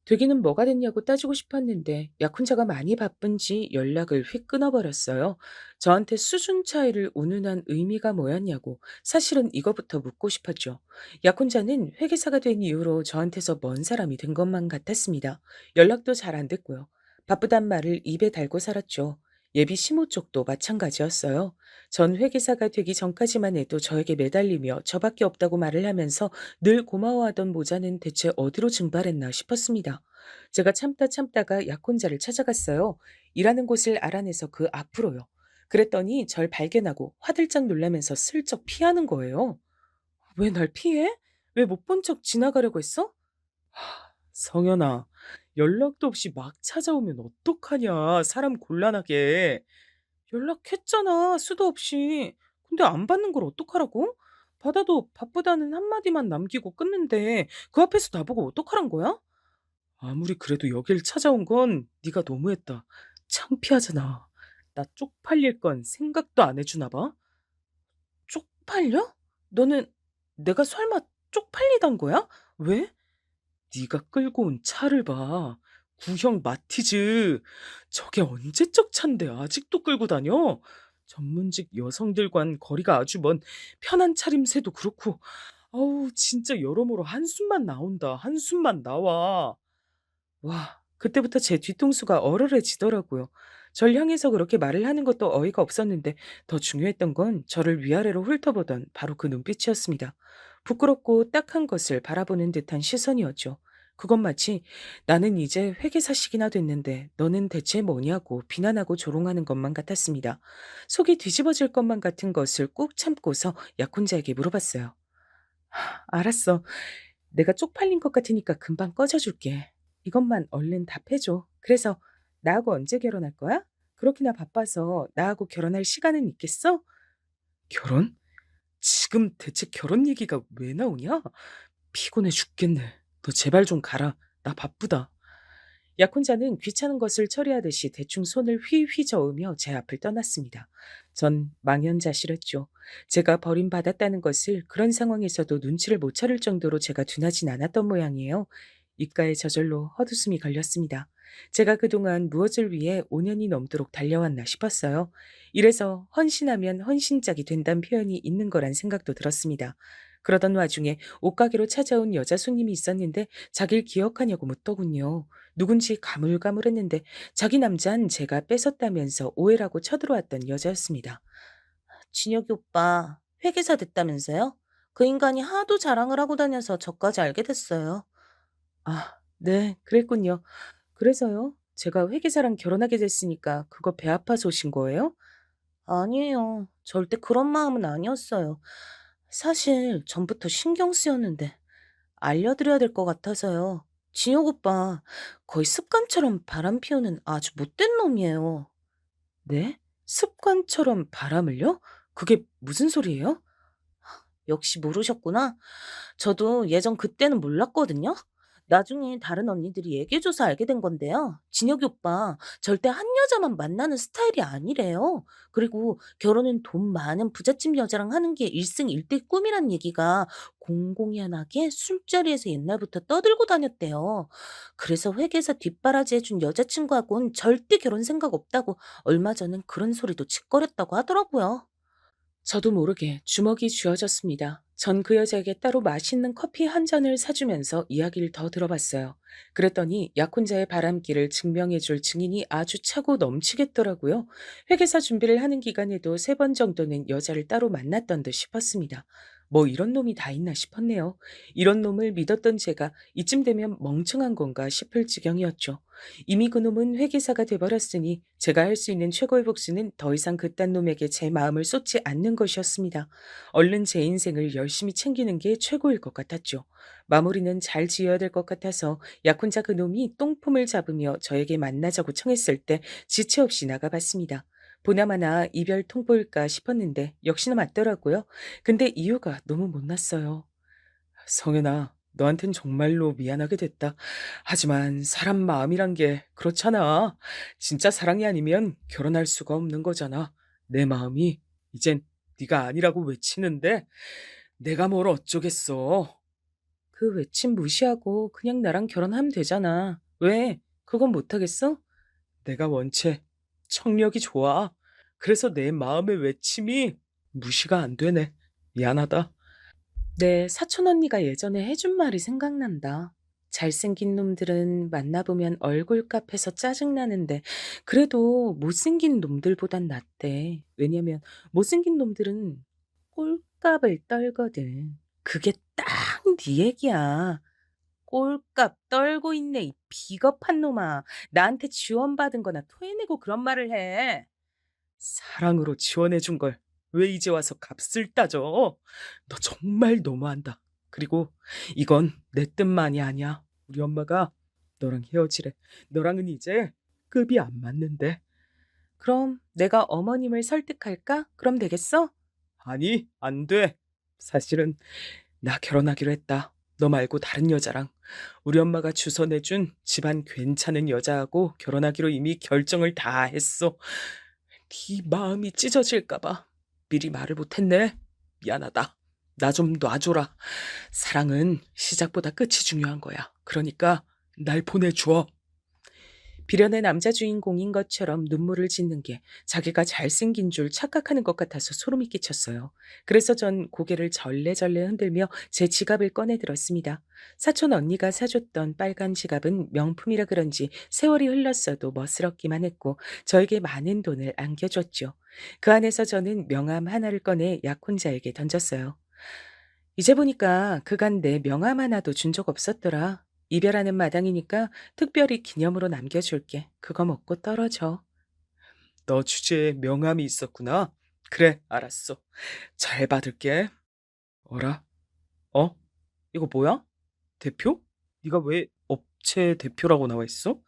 되기는 뭐가 됐냐고 따지고 싶었는데 약혼자가 많이 바쁜지 연락을 휙 끊어버렸어요. 저한테 수준 차이를 운운한 의미가 뭐였냐고 사실은 이거부터 묻고 싶었죠. 약혼자는 회계사가 된 이후로 저한테서 먼 사람이 된 것만 같았습니다. 연락도 잘 안 됐고요. 바쁘단 말을 입에 달고 살았죠. 예비 시모 쪽도 마찬가지였어요. 전 회계사가 되기 전까지만 해도 저에게 매달리며 저밖에 없다고 말을 하면서 늘 고마워하던 모자는 대체 어디로 증발했나 싶었습니다. 제가 참다 참다가 약혼자를 찾아갔어요. 일하는 곳을 알아내서 그 앞으로요. 그랬더니 절 발견하고 화들짝 놀라면서 슬쩍 피하는 거예요. 왜 날 피해? 왜 못 본 척 지나가려고 했어? 성현아, 연락도 없이 막 찾아오면 어떡하냐, 사람 곤란하게. 연락했잖아, 수도 없이. 근데 안 받는 걸 어떡하라고? 받아도 바쁘다는 한마디만 남기고 끊는데 그 앞에서 나보고 어떡하란 거야? 아무리 그래도 여길 찾아온 건 네가 너무했다. 창피하잖아. 나 쪽팔릴 건 생각도 안 해주나 봐. 쪽팔려? 너는 내가 설마 쪽팔리단 거야? 왜? 네가 끌고 온 차를 봐. 구형 마티즈. 저게 언제적 차인데 아직도 끌고 다녀? 전문직 여성들과는 거리가 아주 먼 편한 차림새도 그렇고 아우 진짜 여러모로 한숨만 나온다. 한숨만 나와. 와, 그때부터 제 뒤통수가 얼얼해지더라고요. 절 향해서 그렇게 말을 하는 것도 어이가 없었는데 더 중요했던 건 저를 위아래로 훑어보던 바로 그 눈빛이었습니다. 부끄럽고 딱한 것을 바라보는 듯한 시선이었죠. 그건 마치 나는 이제 회계사식이나 됐는데 너는 대체 뭐냐고 비난하고 조롱하는 것만 같았습니다. 속이 뒤집어질 것만 같은 것을 꾹 참고서 약혼자에게 물어봤어요. 알았어. 내가 쪽팔린 것 같으니까 금방 꺼져줄게. 이것만 얼른 답해줘. 그래서 나하고 언제 결혼할 거야? 그렇게나 바빠서 나하고 결혼할 시간은 있겠어? 결혼? 지금 대체 결혼 얘기가 왜 나오냐? 피곤해 죽겠네. 너 제발 좀 가라. 나 바쁘다. 약혼자는 귀찮은 것을 처리하듯이 대충 손을 휘휘 저으며 제 앞을 떠났습니다. 전 망연자실했죠. 제가 버림받았다는 것을 그런 상황에서도 눈치를 못 차릴 정도로 제가 둔하진 않았던 모양이에요. 입가에 저절로 헛웃음이 걸렸습니다. 제가 그동안 무엇을 위해 5년이 넘도록 달려왔나 싶었어요. 이래서 헌신하면 헌신짝이 된다는 표현이 있는 거란 생각도 들었습니다. 그러던 와중에 옷가게로 찾아온 여자 손님이 있었는데 자기를 기억하냐고 묻더군요. 누군지 가물가물했는데 자기 남잔 제가 뺏었다면서 오해라고 쳐들어왔던 여자였습니다. 진혁이 오빠 회계사 됐다면서요? 그 인간이 하도 자랑을 하고 다녀서 저까지 알게 됐어요. 아, 네, 그랬군요. 그래서요? 제가 회계사랑 결혼하게 됐으니까 그거 배 아파서 오신 거예요? 아니에요. 절대 그런 마음은 아니었어요. 사실 전부터 신경 쓰였는데 알려드려야 될 것 같아서요. 진혁 오빠 거의 습관처럼 바람 피우는 아주 못된 놈이에요. 네? 습관처럼 바람을요? 그게 무슨 소리예요? 역시 모르셨구나. 저도 예전 그때는 몰랐거든요. 나중에 다른 언니들이 얘기해줘서 알게 된 건데요. 진혁이 오빠 절대 한 여자만 만나는 스타일이 아니래요. 그리고 결혼은 돈 많은 부잣집 여자랑 하는 게 일승일대 꿈이란 얘기가 공공연하게 술자리에서 옛날부터 떠들고 다녔대요. 그래서 회계사 뒷바라지 해준 여자친구하고는 절대 결혼 생각 없다고 얼마 전엔 그런 소리도 짓거렸다고 하더라고요. 저도 모르게 주먹이 쥐어졌습니다. 전 그 여자에게 따로 맛있는 커피 한 잔을 사주면서 이야기를 더 들어봤어요. 그랬더니 약혼자의 바람길을 증명해줄 증인이 아주 차고 넘치겠더라고요. 회계사 준비를 하는 기간에도 3번 정도는 여자를 따로 만났던 듯 싶었습니다. 뭐 이런 놈이 다 있나 싶었네요. 이런 놈을 믿었던 제가 이쯤 되면 멍청한 건가 싶을 지경이었죠. 이미 그놈은 회계사가 돼버렸으니 제가 할 수 있는 최고의 복수는 더 이상 그딴 놈에게 제 마음을 쏟지 않는 것이었습니다. 얼른 제 인생을 열심히 챙기는 게 최고일 것 같았죠. 마무리는 잘 지어야 될 것 같아서 약혼자 그놈이 똥폼을 잡으며 저에게 만나자고 청했을 때 지체 없이 나가봤습니다. 보나마나 이별 통보일까 싶었는데 역시나 맞더라고요. 근데 이유가 너무 못났어요. 성현아, 너한텐 정말로 미안하게 됐다. 하지만 사람 마음이란 게 그렇잖아. 진짜 사랑이 아니면 결혼할 수가 없는 거잖아. 내 마음이 이젠 네가 아니라고 외치는데 내가 뭘 어쩌겠어. 그 외침 무시하고 그냥 나랑 결혼하면 되잖아. 왜? 그건 못하겠어? 내가 원체 청력이 좋아. 그래서 내 마음의 외침이 무시가 안 되네. 미안하다. 네, 사촌 언니가 예전에 해준 말이 생각난다. 잘생긴 놈들은 만나보면 얼굴값에서 짜증나는데 그래도 못생긴 놈들보단 낫대. 왜냐면 못생긴 놈들은 꼴값을 떨거든. 그게 딱 네 얘기야. 꼴값 떨고 있네, 이 비겁한 놈아. 나한테 지원받은 거나 토해내고 그런 말을 해. 사랑으로 지원해준 걸 왜 이제 와서 값을 따져? 너 정말 너무한다. 그리고 이건 내 뜻만이 아니야. 우리 엄마가 너랑 헤어지래. 너랑은 이제 급이 안 맞는데. 그럼 내가 어머님을 설득할까? 그럼 되겠어? 아니, 안 돼. 사실은 나 결혼하기로 했다. 너 말고 다른 여자랑. 우리 엄마가 주서 내준 집안 괜찮은 여자하고 결혼하기로 이미 결정을 다 했어. 네 마음이 찢어질까 봐 미리 말을 못했네. 미안하다. 나 좀 놔줘라. 사랑은 시작보다 끝이 중요한 거야. 그러니까 날 보내줘. 비련의 남자 주인공인 것처럼 눈물을 짓는 게 자기가 잘생긴 줄 착각하는 것 같아서 소름이 끼쳤어요. 그래서 전 고개를 절레절레 흔들며 제 지갑을 꺼내 들었습니다. 사촌 언니가 사줬던 빨간 지갑은 명품이라 그런지 세월이 흘렀어도 멋스럽기만 했고 저에게 많은 돈을 안겨줬죠. 그 안에서 저는 명함 하나를 꺼내 약혼자에게 던졌어요. 이제 보니까 그간 내 명함 하나도 준 적 없었더라. 이별하는 마당이니까 특별히 기념으로 남겨줄게. 그거 먹고 떨어져. 너 주제에 명함이 있었구나. 그래, 알았어. 잘 받을게. 어라? 어? 이거 뭐야? 대표? 네가 왜 업체 대표라고 나와 있어?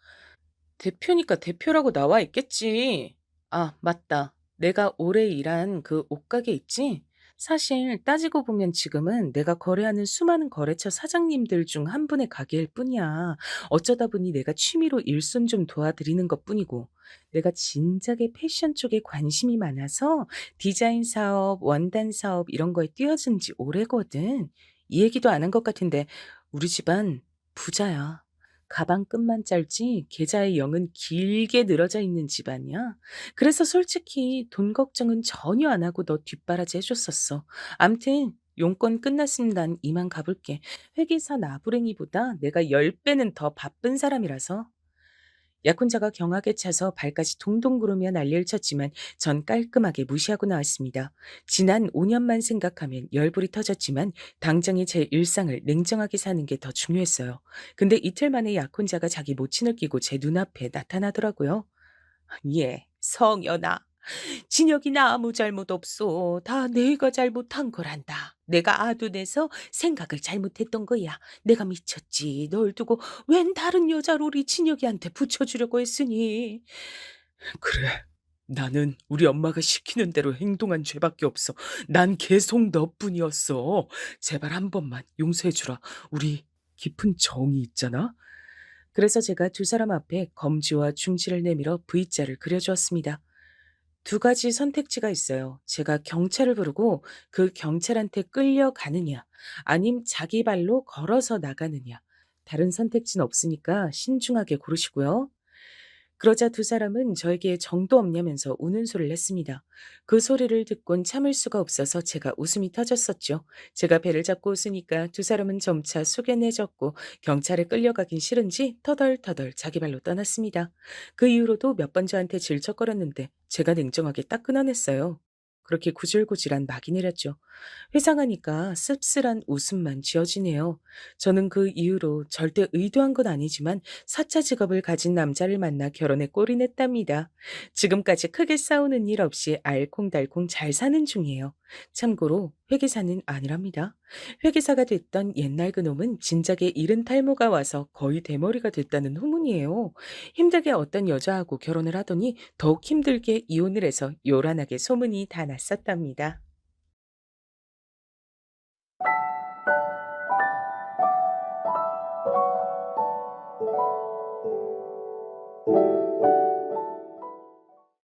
대표니까 대표라고 나와 있겠지. 아, 맞다. 내가 오래 일한 그 옷가게 있지? 사실 따지고 보면 지금은 내가 거래하는 수많은 거래처 사장님들 중 한 분의 가게일 뿐이야. 어쩌다 보니 내가 취미로 일손 좀 도와드리는 것뿐이고, 내가 진작에 패션 쪽에 관심이 많아서 디자인 사업, 원단 사업 이런 거에 뛰어든 지 오래거든. 이 얘기도 안 한 것 같은데 우리 집안 부자야. 가방 끈만 짧지 계좌의 영은 길게 늘어져 있는 집안이야. 그래서 솔직히 돈 걱정은 전혀 안 하고 너 뒷바라지 해줬었어. 암튼 용건 끝났으면 난 이만 가볼게. 회계사 나부랭이보다 내가 10배는 더 바쁜 사람이라서. 약혼자가 경악에 차서 발까지 동동 구르며 난리를 쳤지만 전 깔끔하게 무시하고 나왔습니다. 지난 5년만 생각하면 열불이 터졌지만 당장의 제 일상을 냉정하게 사는 게 더 중요했어요. 근데 이틀 만에 약혼자가 자기 모친을 끼고 제 눈앞에 나타나더라고요. 예, 성연아. 진혁이 나 아무 잘못 없어. 다 내가 잘못한 거란다. 내가 아둔해서 생각을 잘못했던 거야. 내가 미쳤지. 널 두고 웬 다른 여자를 우리 진혁이한테 붙여주려고 했으니. 그래. 나는 우리 엄마가 시키는 대로 행동한 죄밖에 없어. 난 계속 너뿐이었어. 제발 한 번만 용서해주라. 우리 깊은 정이 있잖아. 그래서 제가 두 사람 앞에 검지와 중지를 내밀어 V자를 그려주었습니다. 두 가지 선택지가 있어요. 제가 경찰을 부르고 그 경찰한테 끌려가느냐, 아님 자기 발로 걸어서 나가느냐. 다른 선택지는 없으니까 신중하게 고르시고요. 그러자 두 사람은 저에게 정도 없냐면서 우는 소리를 했습니다. 그 소리를 듣곤 참을 수가 없어서 제가 웃음이 터졌었죠. 제가 배를 잡고 웃으니까 두 사람은 점차 숙연해졌고 경찰에 끌려가긴 싫은지 터덜터덜 자기 발로 떠났습니다. 그 이후로도 몇 번 저한테 질척거렸는데 제가 냉정하게 딱 끊어냈어요. 그렇게 구질구질한 막이 내렸죠. 회상하니까 씁쓸한 웃음만 지어지네요. 저는 그 이후로 절대 의도한 건 아니지만 사차 직업을 가진 남자를 만나 결혼에 꼴이 냈답니다. 지금까지 크게 싸우는 일 없이 알콩달콩 잘 사는 중이에요. 참고로 회계사는 아니랍니다. 회계사가 됐던 옛날 그놈은 진작에 이른 탈모가 와서 거의 대머리가 됐다는 후문이에요. 힘들게 어떤 여자하고 결혼을 하더니 더욱 힘들게 이혼을 해서 요란하게 소문이 다 났었답니다.